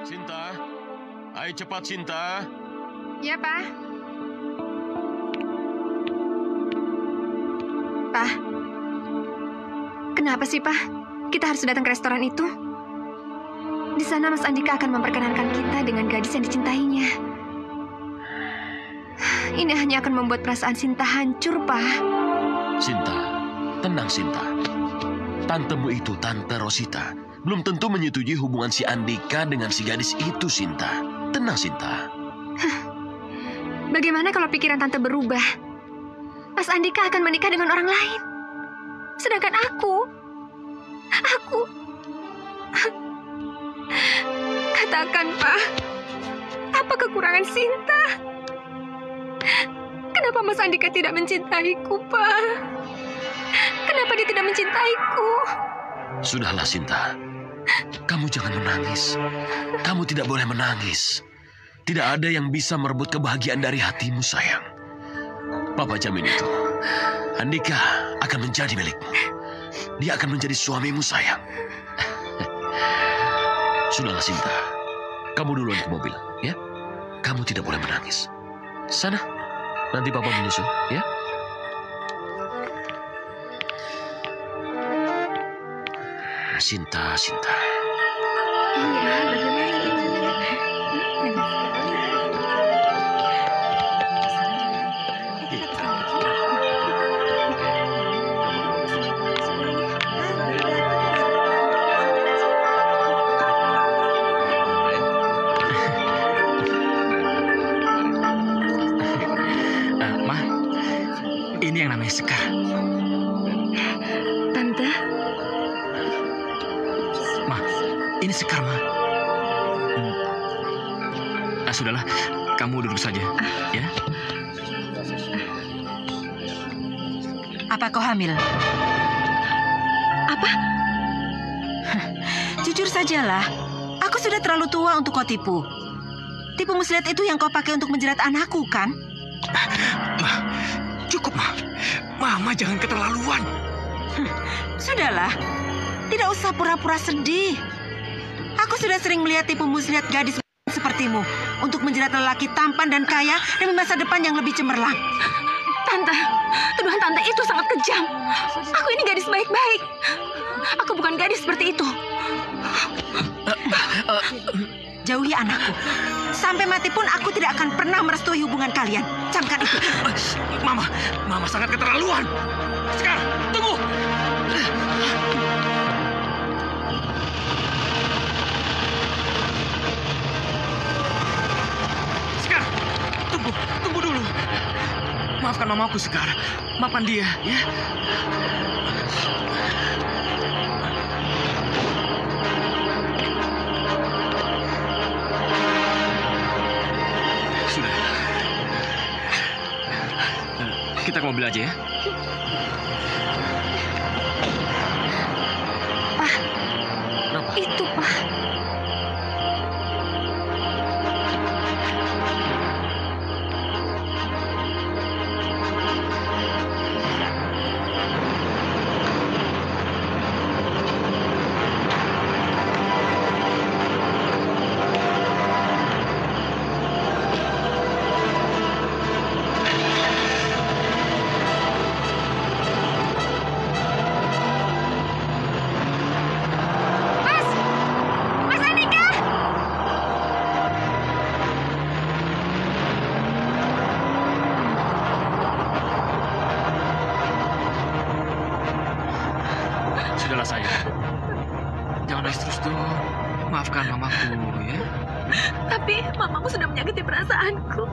Speaker 8: Sinta, ayo cepat Sinta.
Speaker 12: Ya, Pak. Pak, kenapa sih, Pak? Kita harus datang ke restoran itu. Di sana Mas Andika akan memperkenalkan kita dengan gadis yang dicintainya. Ini hanya akan membuat perasaan Sinta hancur, Pak.
Speaker 8: Sinta, tenang Sinta. Tantemu itu Tante Rosita. Belum tentu menyetujui hubungan si Andika dengan si gadis itu, Sinta. Tenang, Sinta.
Speaker 12: Bagaimana kalau pikiran Tante berubah? Mas Andika akan menikah dengan orang lain. Sedangkan aku... Katakan, Pak. Apa kekurangan Sinta? Kenapa Mas Andika tidak mencintaiku, Pak? Kenapa dia tidak mencintaiku?
Speaker 8: Sudahlah, Sinta. Kamu Kamu jangan menangis. Kamu tidak boleh menangis. Tidak ada yang bisa merebut kebahagiaan dari hatimu, sayang. Papa jamin itu. Andika akan menjadi milikmu. Dia akan menjadi suamimu, sayang. Sudahlah, Sinta. Kamu duluan ke mobil, ya? Kamu tidak boleh menangis. Sana. Nanti Papa menyusul, ya? Sinta, Sinta.
Speaker 11: Ma, ini yang namanya Sekar.
Speaker 3: Tante,
Speaker 11: Ma, ini Sekar, Ma. Sudahlah, kamu duduk saja, ya.
Speaker 5: Apa kau hamil?
Speaker 3: apa?
Speaker 5: Jujur sajalah, aku sudah terlalu tua untuk kau tipu. Tipu muslihat itu yang kau pakai untuk menjerat anakku, kan?
Speaker 11: Ma, cukup, Ma. Mama jangan keterlaluan.
Speaker 5: Sudahlah, tidak usah pura-pura sedih. Aku sudah sering melihat tipu muslihat gadis sepertimu untuk menjerat lelaki tampan dan kaya demi masa depan yang lebih cemerlang.
Speaker 3: Tante, tuduhan tante itu sangat kejam. Aku ini gadis baik-baik. Aku bukan gadis seperti itu.
Speaker 5: Jauhi anakku. Sampai mati pun aku tidak akan pernah merestui hubungan kalian. Camkan itu.
Speaker 11: Mama sangat keterlaluan. Sekarang, tunggu. Sekarang, tunggu dulu. Maafkan mamaku sekarang. Maafkan dia, ya. Sudah. Kita ke mobil aja ya.
Speaker 3: Pak,
Speaker 8: Kenapa?
Speaker 3: itu Pak. Mas Andika!
Speaker 11: Sudahlah sayang. Jangan nangis terus dong. Maafkan mamaku ya.
Speaker 3: Tapi mamamu sudah menyakiti perasaanku.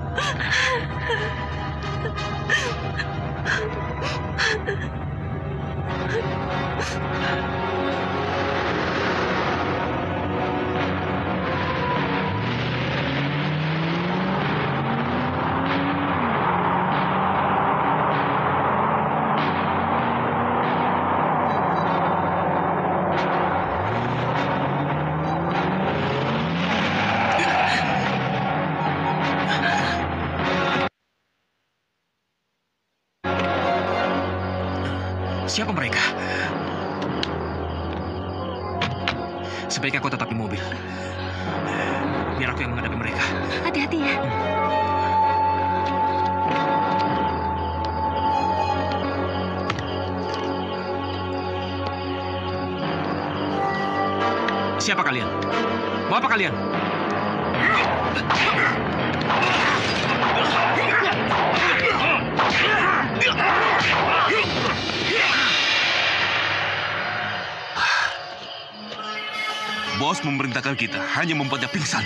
Speaker 11: Siapa mereka? Sebaiknya kau tetap di mobil. Biar aku yang menghadapi mereka.
Speaker 3: Hati-hati ya.
Speaker 11: Siapa kalian? Mau apa kalian?
Speaker 13: Bos memerintahkan kita hanya membuatnya pingsan.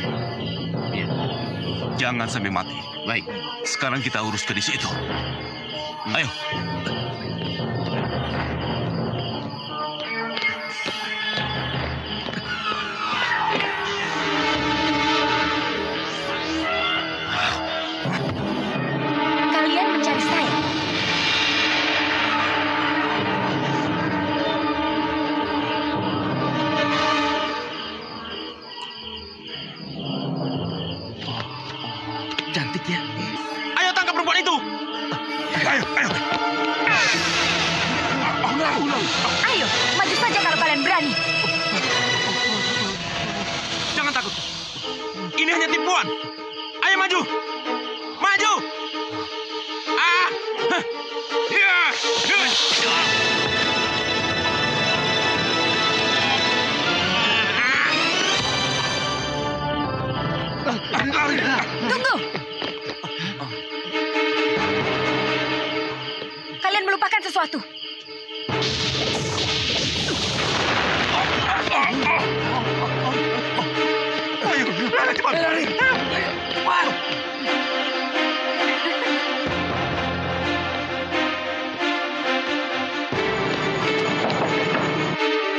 Speaker 11: Ya.
Speaker 13: Jangan sampai mati.
Speaker 11: Baik.
Speaker 13: Sekarang kita urus gadis itu. Ayo.
Speaker 4: Kalian mencari saya.
Speaker 11: cantiknya. Ayo tangkap perempuan itu. Ayo.
Speaker 4: Ayo, maju saja kalau kalian berani.
Speaker 11: Jangan takut. Ini hanya tipuan. Ayo maju. Maju.
Speaker 4: Tunggu. Kalian melupakan sesuatu.
Speaker 11: Ayo, lari cepat. Lari. Cepat.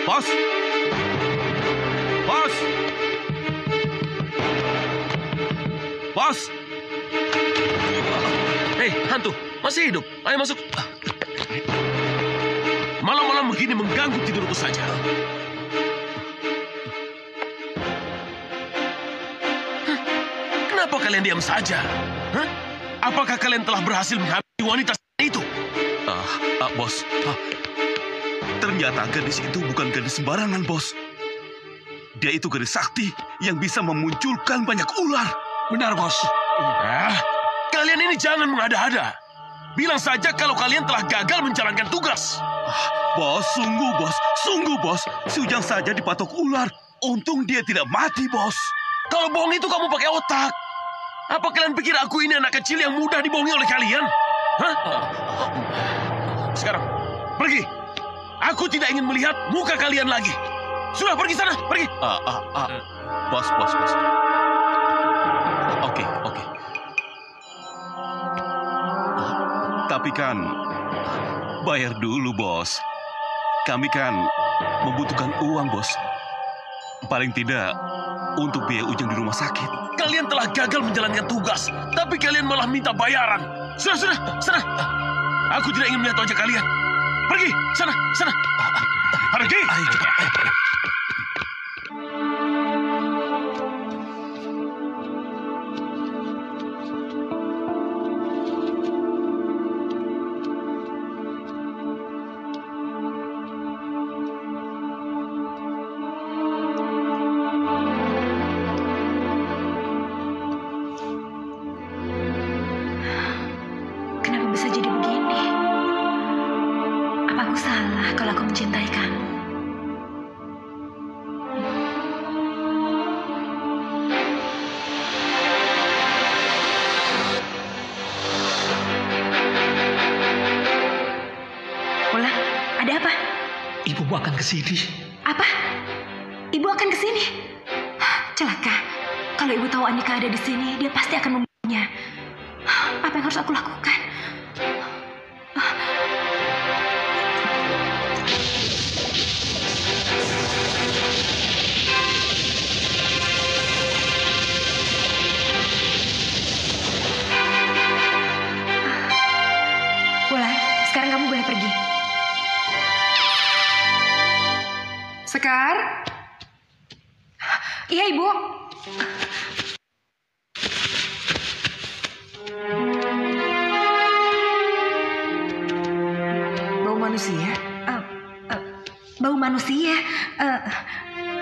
Speaker 11: Bos. Bos. Bos. Hei, hantu. Masih hidup. Ayo masuk. Malam-malam begini mengganggu tidurku saja. Kenapa kalian diam saja? Apakah kalian telah berhasil menghabisi wanita itu? Bos. Ternyata gadis itu bukan gadis sembarangan, Bos. Dia itu gadis sakti yang bisa memunculkan banyak ular. Benar, Bos. Kalian ini jangan mengada-ada. Bilang saja kalau kalian telah gagal menjalankan tugas. Bos, sungguh, Bos. Si Ujang saja dipatok ular. Untung dia tidak mati, Bos. Kalau bohong itu kamu pakai otak. Apa kalian pikir aku ini anak kecil yang mudah dibohongi oleh kalian? Sekarang, pergi. Aku tidak ingin melihat muka kalian lagi. Sudah, pergi sana, pergi. Bos. Oke. Tapi kan, bayar dulu, Bos. Kami kan membutuhkan uang, Bos. Paling tidak, untuk biaya Ujang di rumah sakit. Kalian telah gagal menjalankan tugas, tapi kalian malah minta bayaran. Sudah, sana. Aku tidak ingin melihat wajah kalian. Pergi, sana. Pergi.
Speaker 14: Sini.
Speaker 4: Apa? Ibu akan ke sini? Celaka. Kalau ibu tahu Andika ada di sini, dia pasti akan membunuhnya. Apa yang harus aku lakukan? Wulan, sekarang kamu boleh pergi.
Speaker 12: Sekar? Iya, Ibu.
Speaker 5: Bau manusia?
Speaker 4: Bau manusia?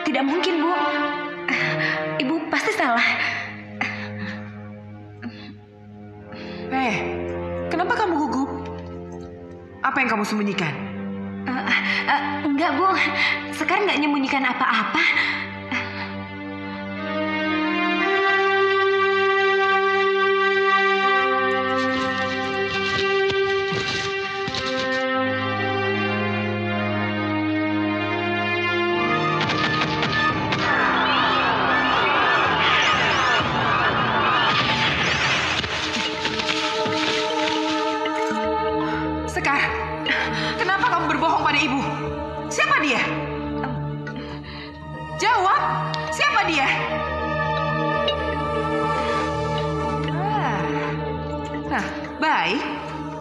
Speaker 4: Tidak mungkin, Bu. Ibu pasti salah.
Speaker 5: Kenapa kamu gugup? Apa yang kamu sembunyikan?
Speaker 4: Enggak, Bu. Sekar nggak menyembunyikan apa-apa.
Speaker 5: Sekar, kenapa kamu berbohong pada ibu? Siapa dia? Jawab, siapa dia?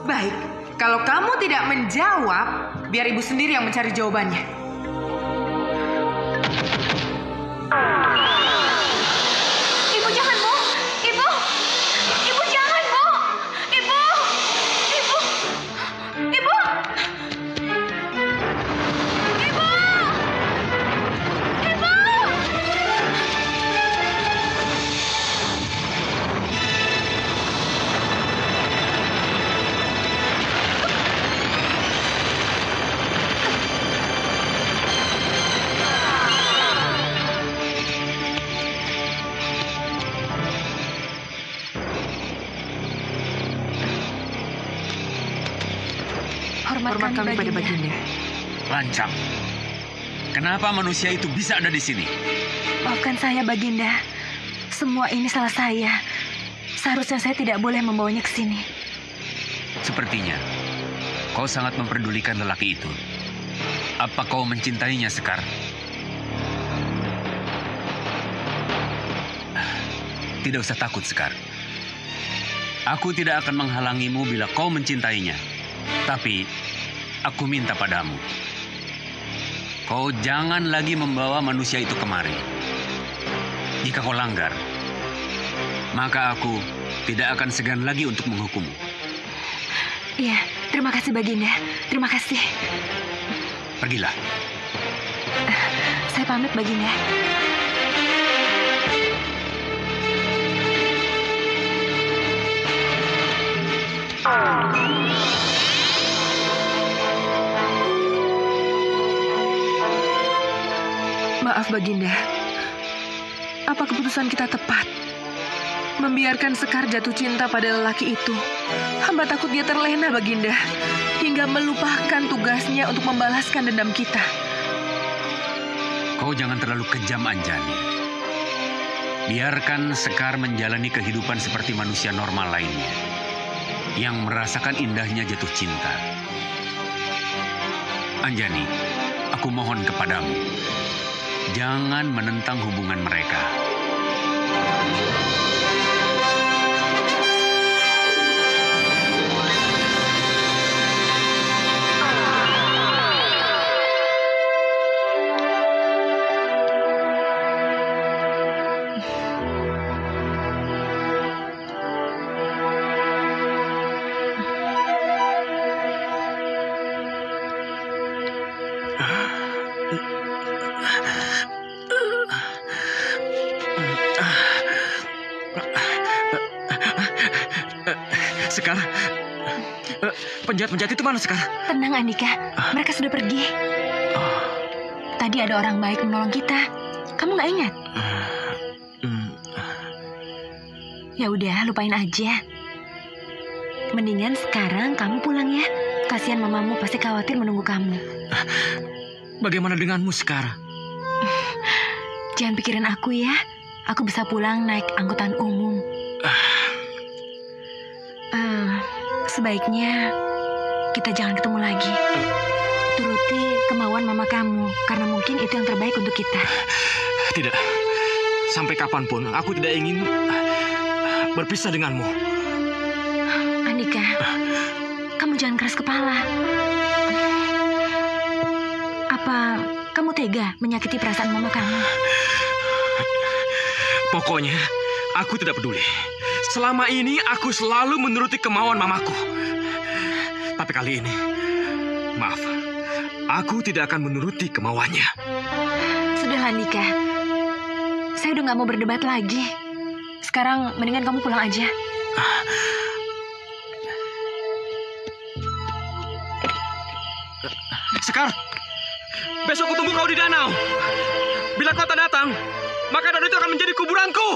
Speaker 5: Baik. Kalau kamu tidak menjawab, biar ibu sendiri yang mencari jawabannya.
Speaker 4: Ibu jangan, Bu. Ibu
Speaker 5: hormat kami pada Baginda.
Speaker 6: Lancang. Kenapa manusia itu bisa ada di sini?
Speaker 4: Maafkan saya, Baginda. Semua ini salah saya. Seharusnya saya tidak boleh membawanya ke sini.
Speaker 6: Sepertinya kau sangat memperdulikan lelaki itu. Apa kau mencintainya, Sekar? Tidak usah takut, Sekar. Aku tidak akan menghalangimu bila kau mencintainya. Tapi aku minta padamu, kau jangan lagi membawa manusia itu kemari. Jika kau langgar, maka aku tidak akan segan lagi untuk menghukummu.
Speaker 4: Iya, terima kasih Baginda. Terima kasih.
Speaker 6: Pergilah.
Speaker 4: Saya pamit, Baginda.
Speaker 5: Maaf Baginda, apa keputusan kita tepat? Membiarkan Sekar jatuh cinta pada lelaki itu. Hamba takut dia terlena Baginda, hingga melupakan tugasnya untuk membalaskan dendam kita.
Speaker 6: Kau jangan terlalu kejam, Anjani. Biarkan Sekar menjalani kehidupan seperti manusia normal lainnya, yang merasakan indahnya jatuh cinta. Anjani, aku mohon kepadamu, jangan menentang hubungan mereka.
Speaker 11: Sekar, penjahat-penjahat itu mana, Sekar?
Speaker 4: Tenang, Andika. Mereka sudah pergi. Tadi ada orang baik menolong kita. Kamu nggak ingat? Ya udah, lupain aja. Mendingan sekarang kamu pulang ya. Kasihan mamamu pasti khawatir menunggu kamu.
Speaker 11: Bagaimana denganmu, Sekar?
Speaker 4: Jangan pikirin aku ya. Aku bisa pulang naik angkutan umum. Sebaiknya kita jangan ketemu lagi. Turuti kemauan mama kamu, karena mungkin itu yang terbaik untuk kita.
Speaker 11: Tidak. Sampai kapanpun aku tidak ingin berpisah denganmu.
Speaker 4: Andika, kamu jangan keras kepala. Apa kamu tega menyakiti perasaan mama kamu?
Speaker 11: Pokoknya, aku tidak peduli. Selama ini aku selalu menuruti kemauan mamaku. Tapi kali ini, maaf, aku tidak akan menuruti kemauannya.
Speaker 4: Sudahlah, Andika. Saya udah nggak mau berdebat lagi. Sekarang mendingan kamu pulang aja.
Speaker 11: Sekar, besok kutunggu kau di danau. Bila kau tak datang, maka danau itu akan menjadi kuburanku.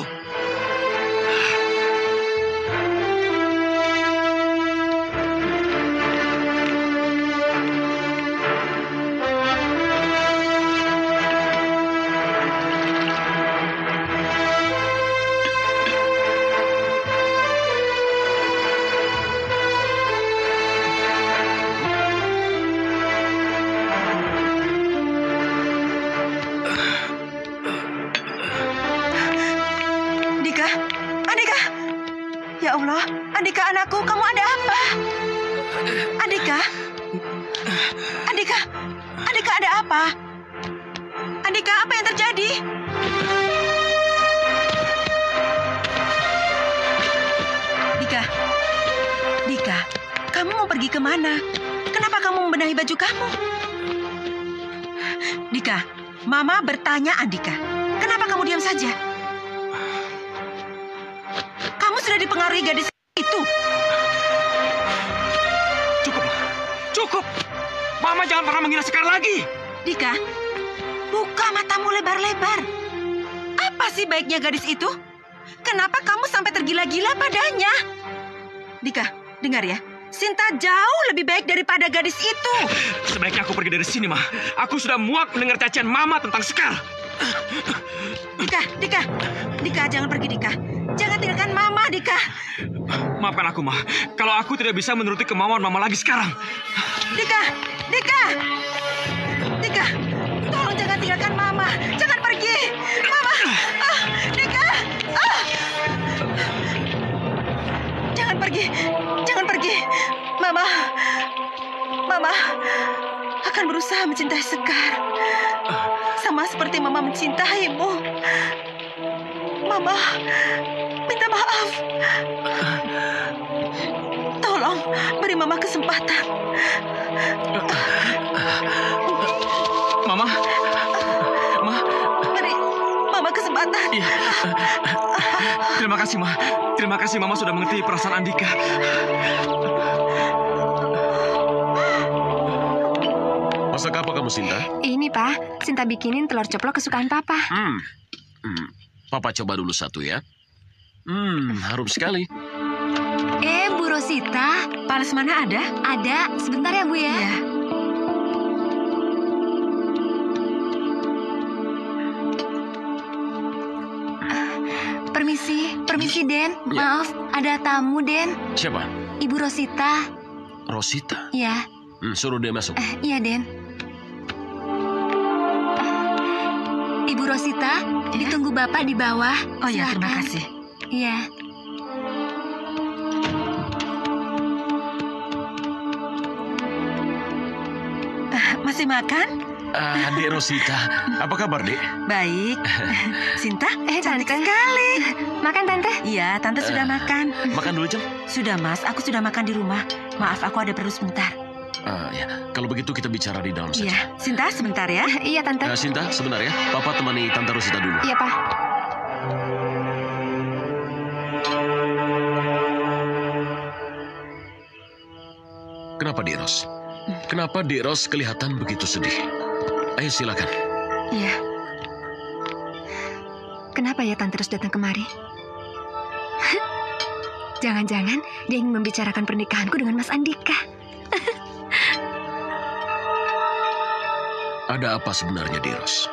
Speaker 5: Ya Allah, Andika anakku, kamu ada apa? Andika? Andika? Andika ada apa? Andika, apa yang terjadi? Dika, Dika, kamu mau pergi kemana? Kenapa kamu membenahi baju kamu? Dika, Mama bertanya Andika, kenapa kamu diam saja? Kamu sudah dipengaruhi gadis itu.
Speaker 11: Cukup, Ma. Cukup. Mama jangan pernah menghina Sekar lagi.
Speaker 5: Dika, buka matamu lebar-lebar. Apa sih baiknya gadis itu? Kenapa kamu sampai tergila-gila padanya? Dika, dengar ya. Sinta jauh lebih baik daripada gadis itu.
Speaker 11: Sebaiknya aku pergi dari sini, Ma. Aku sudah muak mendengar cacian Mama tentang Sekar.
Speaker 5: Dika, jangan pergi, Dika. Jangan tinggalkan Mama, Dika.
Speaker 11: Maafkan aku, Ma. Kalau aku tidak bisa menuruti kemauan Mama lagi sekarang.
Speaker 5: Dika, tolong jangan tinggalkan Mama. Jangan pergi, Mama. Dika, jangan pergi. Mama akan berusaha mencintai Sekar. Sama seperti Mama mencintaimu. Mama minta maaf. Tolong beri Mama kesempatan.
Speaker 11: Mama.
Speaker 5: Beri Mama kesempatan.
Speaker 11: Iya. Terima kasih, Ma. Terima kasih Mama sudah mengerti perasaan Andika.
Speaker 8: Masak apa kamu, Sinta?
Speaker 12: Ini, Pak. Sinta bikinin telur ceplok kesukaan Papa.
Speaker 8: Papa coba dulu satu ya. Harum sekali.
Speaker 12: Bu Rosita.
Speaker 5: Pak Lesmana ada?
Speaker 12: Ada. Sebentar ya, Bu ya.
Speaker 5: Iya.
Speaker 12: Permisi, Den. Maaf, ada tamu, Den.
Speaker 8: Siapa?
Speaker 12: Ibu Rosita.
Speaker 8: Rosita?
Speaker 12: Iya.
Speaker 8: Suruh dia masuk.
Speaker 12: Iya, Den. Ibu Rosita, ditunggu Bapak di bawah.
Speaker 5: Oh ya, terima
Speaker 12: Silakan.
Speaker 5: kasih.
Speaker 12: Iya.
Speaker 5: Masih makan?
Speaker 8: Dek Rosita, apa kabar, Dek?
Speaker 5: Baik. Sinta, cantik
Speaker 12: Tante.
Speaker 5: sekali.
Speaker 12: Makan, Tante?
Speaker 5: Iya, Tante sudah makan.
Speaker 8: Makan dulu, Jeng.
Speaker 5: Sudah, Mas. Aku sudah makan di rumah. Maaf, aku ada perlu sebentar.
Speaker 8: Ya. Kalau begitu kita bicara di dalam saja.
Speaker 5: Iya, Sinta sebentar ya.
Speaker 12: Iya, Tante.
Speaker 8: Sinta, sebentar ya. Papa temani Tante Rosita dulu.
Speaker 12: Iya, Pak.
Speaker 8: Kenapa, Dek Ros? Kenapa Dek Ros kelihatan begitu sedih? Ayo silakan.
Speaker 12: Iya. Kenapa ya Tante Ros datang kemari? Jangan-jangan dia ingin membicarakan pernikahanku dengan Mas Andika.
Speaker 8: Ada apa sebenarnya, Dek Ros?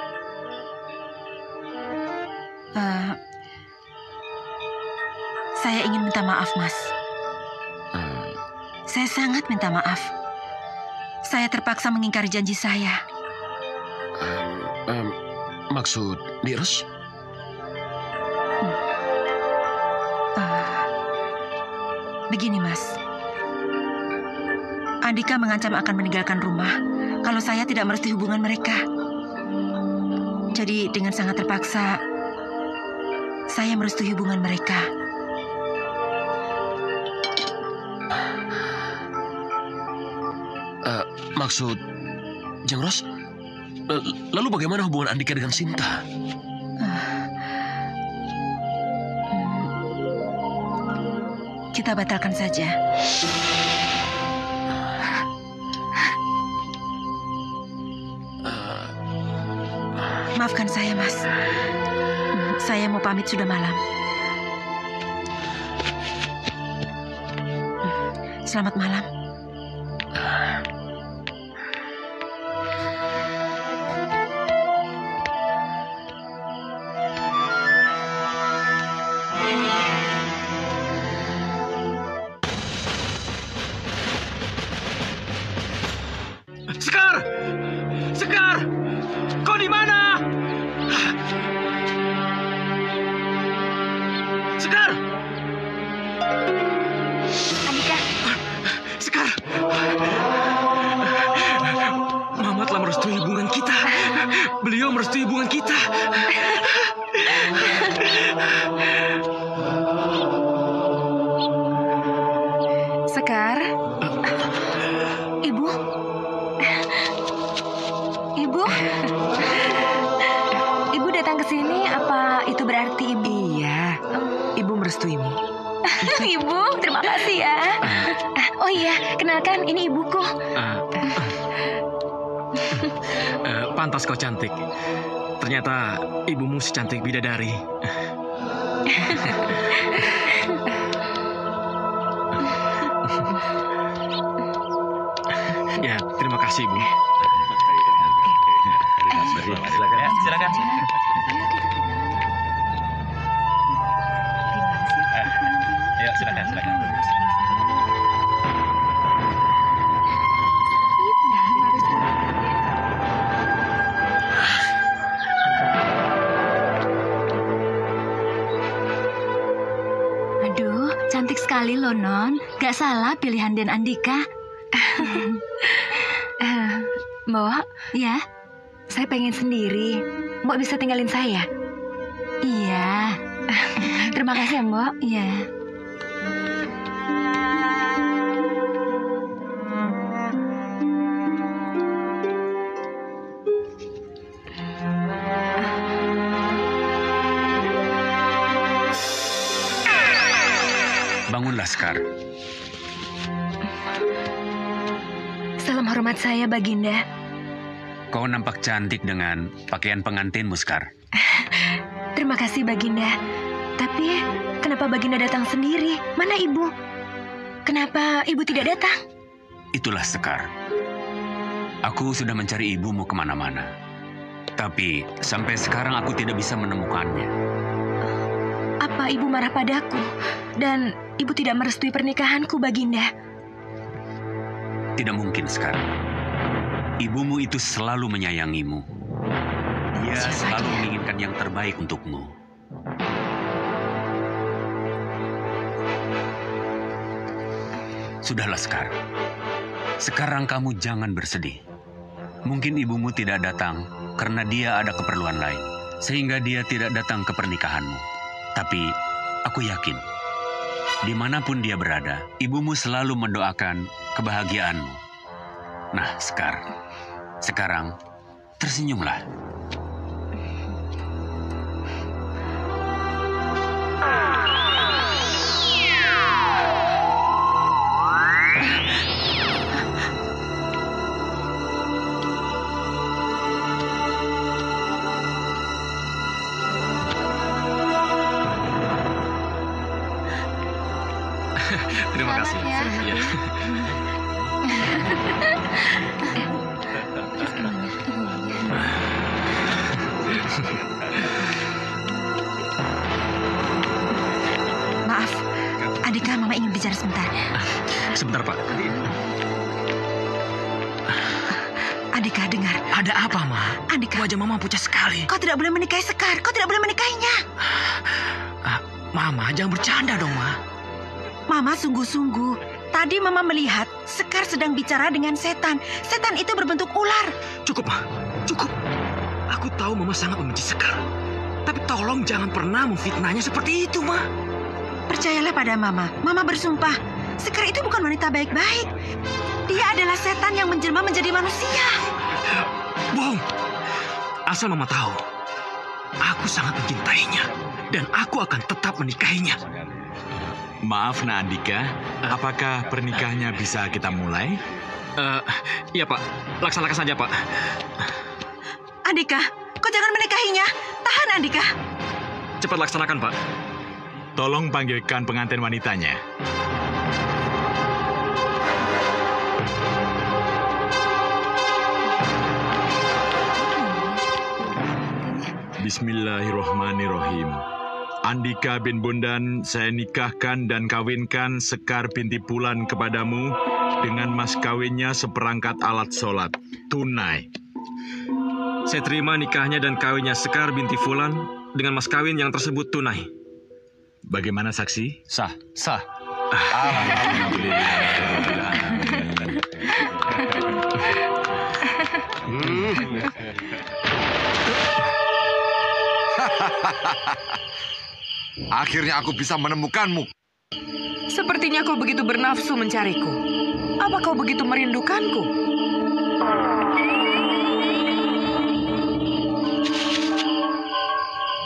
Speaker 5: Saya ingin minta maaf, Mas. Saya sangat minta maaf. Saya terpaksa mengingkari janji saya.
Speaker 8: Maksud Dek Ros?
Speaker 5: Begini, Mas. Andika mengancam akan meninggalkan rumah kalau saya tidak merestui hubungan mereka. Jadi dengan sangat terpaksa, saya merestui hubungan mereka.
Speaker 8: Maksud Jeng Ros? Lalu bagaimana hubungan Andika dengan Sinta?
Speaker 5: Kita batalkan saja. Maafkan saya, Mas. Saya mau pamit, sudah malam. Selamat malam.
Speaker 11: Sekar! Sekar! Kau di mana? Sekar!
Speaker 12: Andika.
Speaker 11: Sekar! Mama telah merestui hubungan kita. Beliau merestui hubungan kita.
Speaker 12: Sekar. Ibu. Ibu. Ibu datang ke sini, apa itu berarti Ibu?
Speaker 5: Iya, Ibu merestuimu.
Speaker 12: Ibu, terima kasih ya. Oh iya, kenalkan ini ibuku.
Speaker 11: Pantas kau cantik. Ternyata ibumu secantik bidadari. Ya, terima kasih, Bu.
Speaker 6: Silakan. Ya, silakan. Ayo, silakan.
Speaker 3: Aduh, cantik sekali loh, Non. Gak salah pilihan Den Andika.
Speaker 12: Mbok,
Speaker 3: Ya,
Speaker 12: saya pengen sendiri. Mbok bisa tinggalin saya?
Speaker 3: iya.
Speaker 12: Terima kasih ya, Mbok.
Speaker 3: Iya.
Speaker 6: Bangunlah, Sekar.
Speaker 12: Salam hormat saya, Baginda.
Speaker 6: Kau nampak cantik dengan pakaian pengantinmu, Sekar.
Speaker 12: Terima kasih, Baginda. Tapi, kenapa Baginda datang sendiri? Mana Ibu? Kenapa Ibu tidak datang?
Speaker 6: Itulah Sekar. Aku sudah mencari ibumu kemana-mana. Tapi sampai sekarang aku tidak bisa menemukannya.
Speaker 12: Apa Ibu marah padaku? Dan Ibu tidak merestui pernikahanku, Baginda?
Speaker 6: Tidak mungkin, Sekar. Ibumu itu selalu menyayangimu. Dia selalu menginginkan yang terbaik untukmu. Sudahlah, Sekar. Sekarang kamu jangan bersedih. Mungkin ibumu tidak datang karena dia ada keperluan lain, sehingga dia tidak datang ke pernikahanmu. Tapi aku yakin, dimanapun dia berada, ibumu selalu mendoakan kebahagiaanmu. Nah, Sekar, sekarang tersenyumlah.
Speaker 11: Terima kasih.
Speaker 12: Ya.
Speaker 11: Ya.
Speaker 5: Maaf, Andika, Mama ingin bicara sebentar.
Speaker 11: Sebentar, Pak.
Speaker 5: Andika, dengar.
Speaker 11: Ada apa, Ma?
Speaker 5: Andika.
Speaker 11: Wajah Mama pucat sekali.
Speaker 5: Kau tidak boleh menikahi Sekar. Kau tidak boleh menikahinya.
Speaker 11: Mama, jangan bercanda dong, Ma.
Speaker 5: Mama sungguh-sungguh. Tadi Mama melihat Sekar sedang bicara dengan setan. Setan itu berbentuk ular.
Speaker 11: Cukup, Ma. Cukup. Aku tahu Mama sangat membenci Sekar. Tapi tolong jangan pernah memfitnahnya seperti itu, Ma.
Speaker 5: Percayalah pada Mama. Mama bersumpah, Sekar itu bukan wanita baik-baik. Dia adalah setan yang menjelma menjadi manusia.
Speaker 11: Bohong. Asal Mama tahu, aku sangat mencintainya. Dan aku akan tetap menikahinya.
Speaker 9: Maaf, Nak Andika. Apakah pernikahannya bisa kita mulai?
Speaker 11: Iya, Pak. Laksanakan saja, Pak.
Speaker 5: Andika, kau jangan menikahinya. Tahan, Andika.
Speaker 11: Cepat laksanakan, Pak.
Speaker 9: Tolong panggilkan pengantin wanitanya. Bismillahirrahmanirrahim. Andika bin Bondan, saya nikahkan dan kawinkan Sekar binti Pulan kepadamu dengan mas kawinnya seperangkat alat sholat, tunai.
Speaker 11: Saya terima nikahnya dan kawinnya Sekar binti Fulan dengan mas kawin yang tersebut tunai.
Speaker 9: Bagaimana saksi?
Speaker 6: Sah.
Speaker 7: Sah.
Speaker 1: Akhirnya aku bisa menemukanmu.
Speaker 14: Sepertinya kau begitu bernafsu mencariku. Apa kau begitu merindukanku?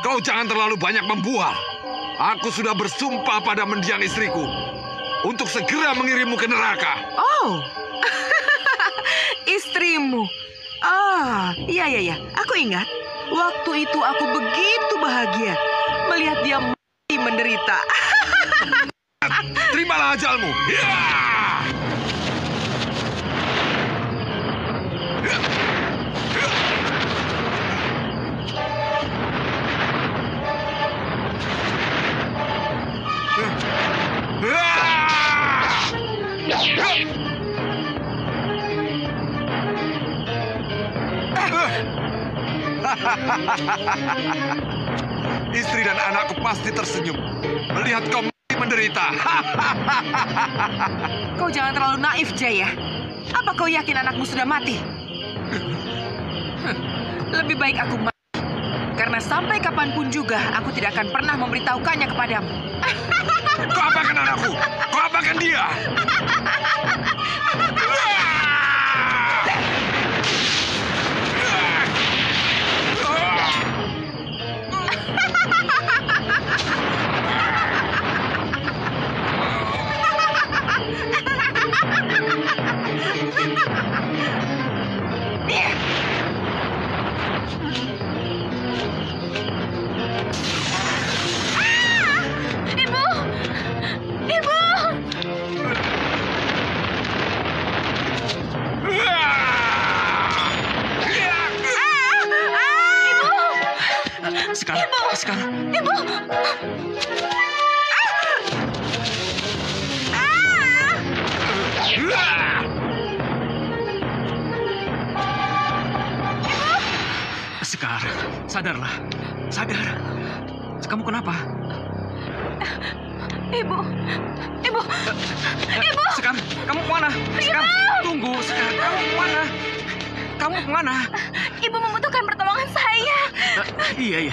Speaker 1: Kau jangan terlalu banyak membual. Aku sudah bersumpah pada mendiang istriku untuk segera mengirimmu ke neraka.
Speaker 14: Oh, istrimu. Iya. Aku ingat. Waktu itu aku begitu bahagia melihat dia mati menderita.
Speaker 1: Terimalah ajalmu. Ya! Istri dan anakku pasti tersenyum melihat kau menderita.
Speaker 14: Kau jangan terlalu naif, Jaya. Apa kau yakin anakmu sudah mati? Lebih baik aku mati. Karena sampai kapanpun juga aku tidak akan pernah memberitahukannya kepadamu.
Speaker 1: Kau apakan anakku? Kau apakan dia?
Speaker 11: Sekar.
Speaker 12: Ibu!
Speaker 11: Sekar, sadarlah. Sadar. Kamu kenapa?
Speaker 12: Ibu! Ibu! Ibu!
Speaker 11: Sekar, kamu kemana? Sekar, tunggu. Sekar, kamu kemana? Kamu kemana?
Speaker 12: Ibu membutuhkan pertolongan saya.
Speaker 11: Iya.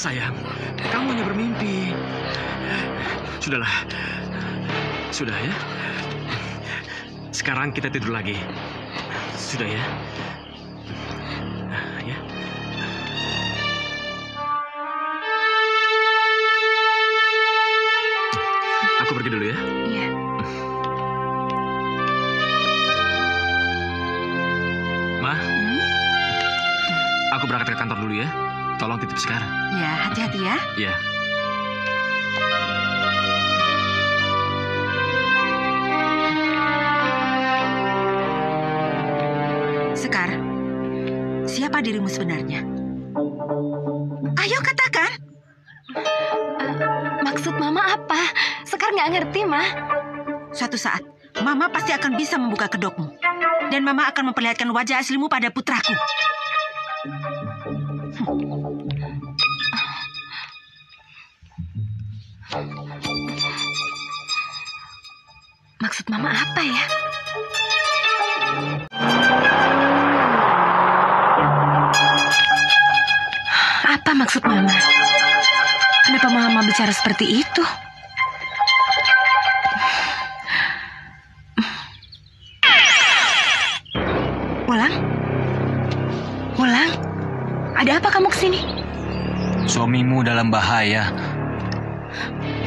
Speaker 11: Sayang, kamu hanya bermimpi. Sudahlah. Sudah ya. Sekarang kita tidur lagi. Sudah ya. Ya. Aku pergi dulu ya.
Speaker 12: Iya.
Speaker 11: Ma, aku berangkat ke kantor dulu ya. Tolong titip Sekar.
Speaker 5: Ya, hati-hati ya.
Speaker 11: Iya.
Speaker 5: Sekar, siapa dirimu sebenarnya? Ayo katakan.
Speaker 12: Maksud Mama apa? Sekar nggak ngerti, Ma.
Speaker 5: Suatu saat, Mama pasti akan bisa membuka kedokmu. Dan Mama akan memperlihatkan wajah aslimu pada putraku.
Speaker 12: Maksud Mama apa ya? Apa maksud Mama? Kenapa Mama bicara seperti itu? Wulan, ada apa kamu kesini?
Speaker 6: Suamimu dalam bahaya.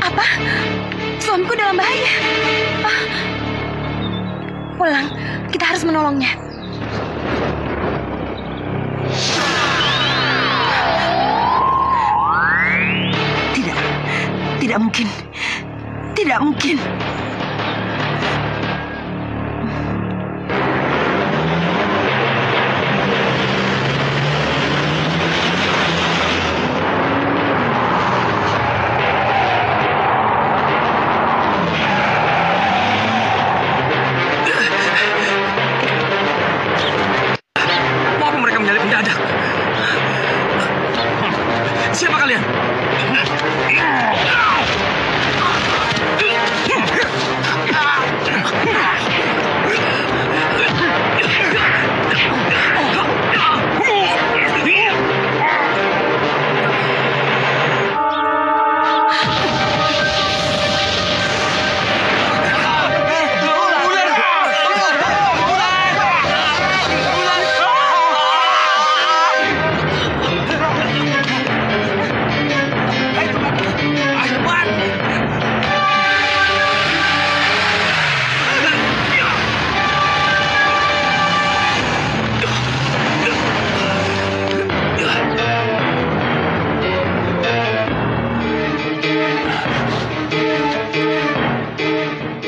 Speaker 12: Apa? Suamiku dalam bahaya? Wulan, kita harus menolongnya.
Speaker 5: Tidak mungkin. Tidak mungkin.
Speaker 11: Mau mereka menyalip mendadak? Siapa kalian?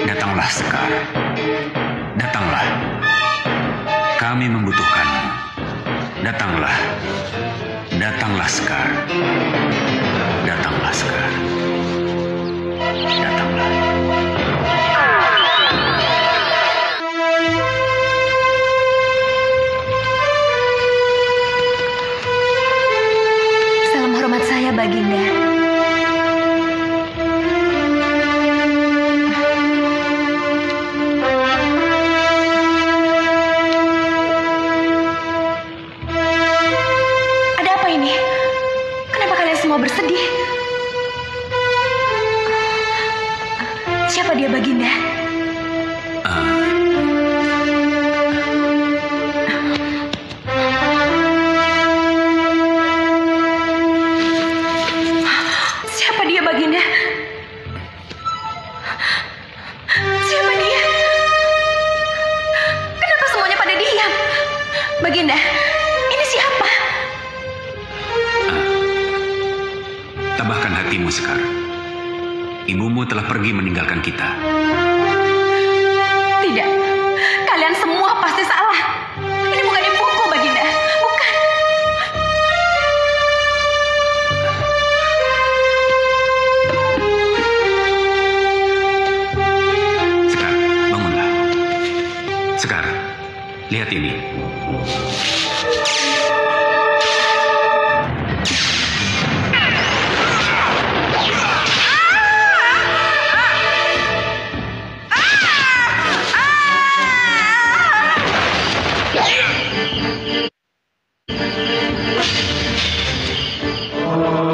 Speaker 6: Datanglah, Sekar. Datanglah. Kami membutuhkanmu. Datanglah. Datanglah, Sekar. Datanglah, Sekar. Datanglah.
Speaker 12: Baginda. Ada apa ini? Kenapa kalian semua bersedih? Siapa dia, Baginda? Siapa dia, Baginda? Siapa dia? Kenapa semuanya pada diam? Baginda, ini siapa?
Speaker 6: Tabahkan hatimu, Sekar. Ibumu telah pergi meninggalkan kita.
Speaker 12: Tidak, kalian semua pasti salah. Ini bukan ibuku, Baginda. Bukan.
Speaker 6: Sekar, bangunlah. Sekar, lihat ini.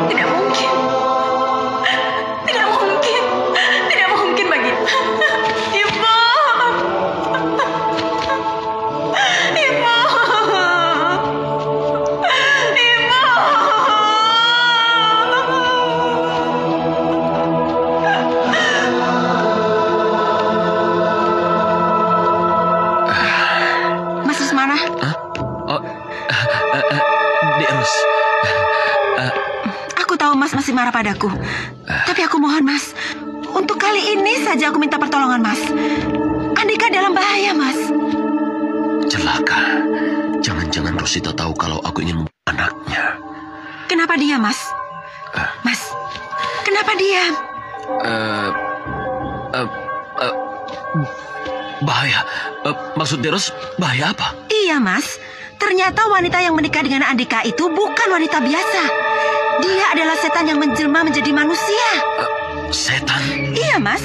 Speaker 12: Tidak mungkin. Tidak mungkin. Tidak mungkin, Baginda. Ibu. Ibu. Ibu.
Speaker 5: Mas Rusmana,
Speaker 8: Dek Ros.
Speaker 5: aku tahu Mas masih marah padaku. Tapi aku mohon Mas, untuk kali ini saja aku minta pertolongan Mas. Andika dalam bahaya Mas.
Speaker 8: Celaka. Jangan-jangan Rosita tahu kalau aku ingin membunuh anaknya.
Speaker 5: Kenapa dia Mas? Mas, kenapa dia?
Speaker 8: Bahaya. Maksud Deros, bahaya apa?
Speaker 5: Iya Mas, ternyata wanita yang menikah dengan Andika itu bukan wanita biasa. Dia adalah setan yang menjelma menjadi manusia.
Speaker 8: Setan?
Speaker 5: Iya Mas,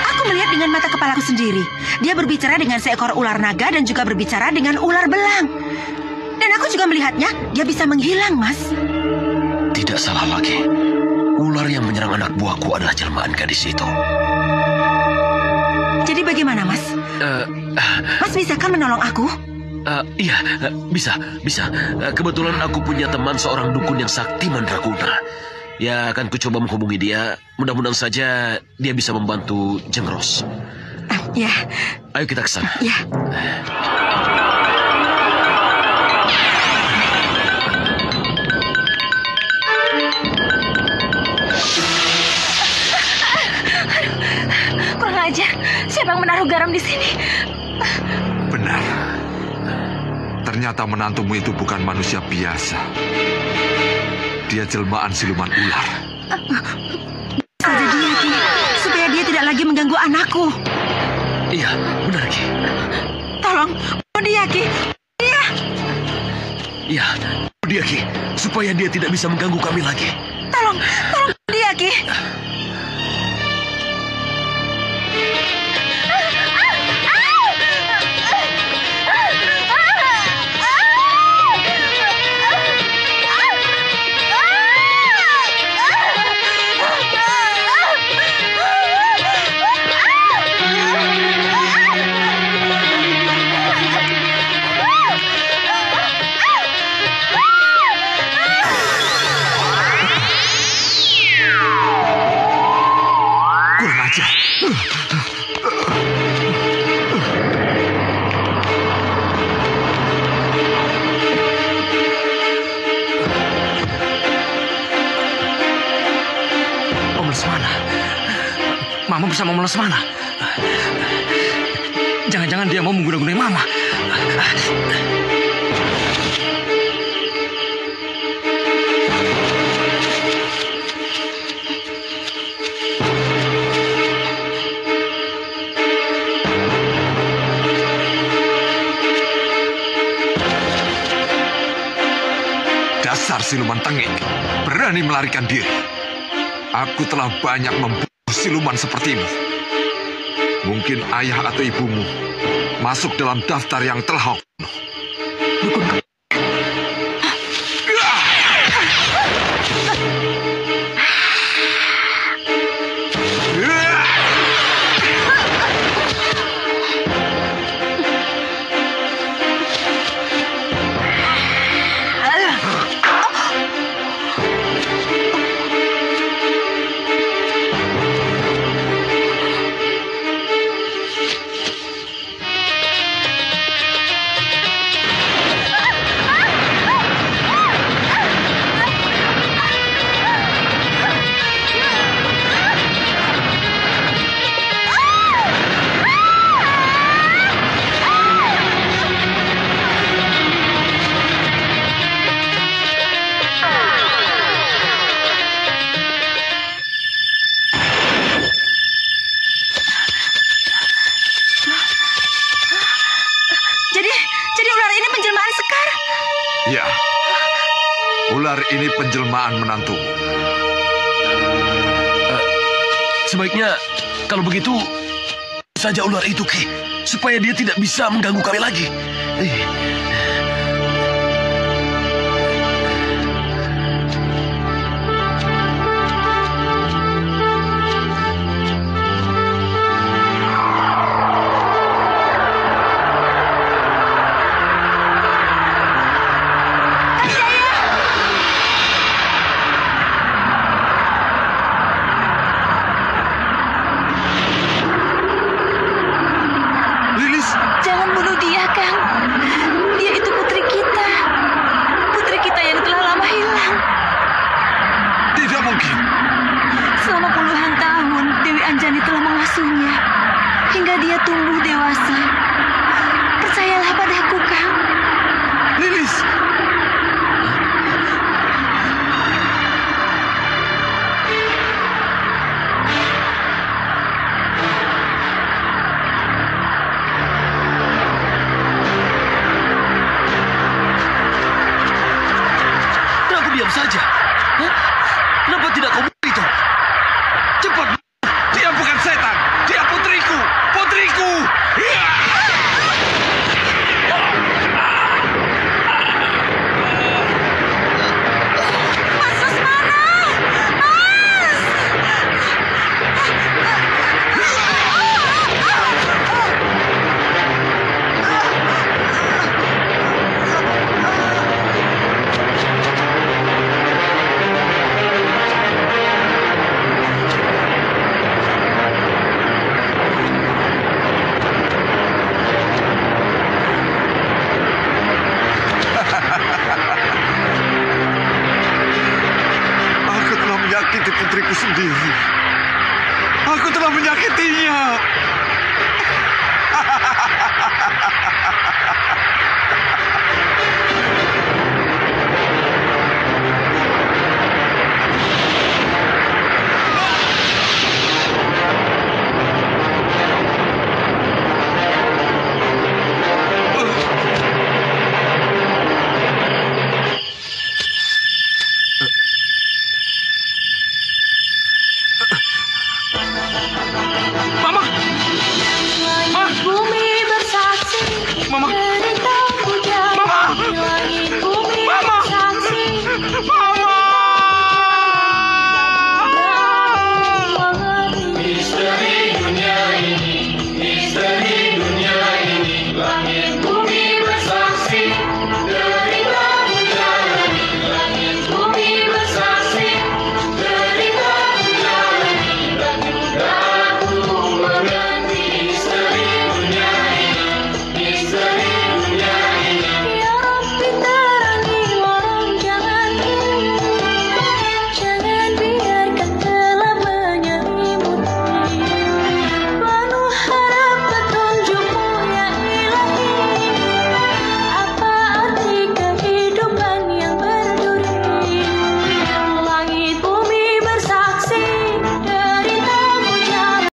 Speaker 5: aku melihat dengan mata kepalaku sendiri. Dia berbicara dengan seekor ular naga dan juga berbicara dengan ular belang. Dan aku juga melihatnya, dia bisa menghilang Mas.
Speaker 8: Tidak salah lagi. Ular yang menyerang anak buahku adalah jelmaan gadis itu.
Speaker 5: Jadi bagaimana Mas? Mas bisa kan menolong aku?
Speaker 8: Iya, bisa. Kebetulan aku punya teman seorang dukun yang sakti mandraguna. Ya, akan ku coba menghubungi dia. Mudah-mudahan saja dia bisa membantu Jengros.
Speaker 5: Ya.
Speaker 8: Ayo kita ke sana.
Speaker 5: Ya.
Speaker 12: Kurang ajar. Siapa yang menaruh garam di sini?
Speaker 1: Benar. Ternyata menantumu itu bukan manusia biasa. Dia jelmaan siluman ular.
Speaker 5: Saja dia, Ki, supaya dia tidak lagi mengganggu anakku.
Speaker 8: Iya, benar, Ki.
Speaker 5: Tolong, dia, Ki. Dia.
Speaker 8: Iya, dia, Ki, supaya dia tidak bisa mengganggu kami lagi.
Speaker 5: Tolong dia, Ki.
Speaker 11: Mama bersama Lesmana. Jangan-jangan dia mau mengguna-gunai Mama.
Speaker 1: Dasar siluman tengik. berani melarikan diri. Aku telah banyak membunuh siluman sepertimu. Mungkin ayah atau ibumu masuk dalam daftar yang telah aku bunuh. Ya, ular ini penjelmaan menantu.
Speaker 8: Sebaiknya kalau begitu saja ular itu, Ki, supaya dia tidak bisa mengganggu kami lagi.
Speaker 12: Jangan bunuh dia, Kang. Dia itu putri kita. Putri kita yang telah lama hilang.
Speaker 1: Tidak mungkin.
Speaker 12: Selama puluhan tahun, Dewi Anjani telah mengasuhnya. Hingga dia tumbuh dewasa. Percayalah padaku, Kang.
Speaker 1: Lilis!
Speaker 8: Diam saja. Hah? Kenapa tidak kau bunuh itu?
Speaker 1: Cepat! Dia bukan setan. Dia putriku. Putriku!
Speaker 12: Mas Susmana! Mas!
Speaker 1: Aku telah menyakiti putriku sendiri. Aku telah menyakitinya.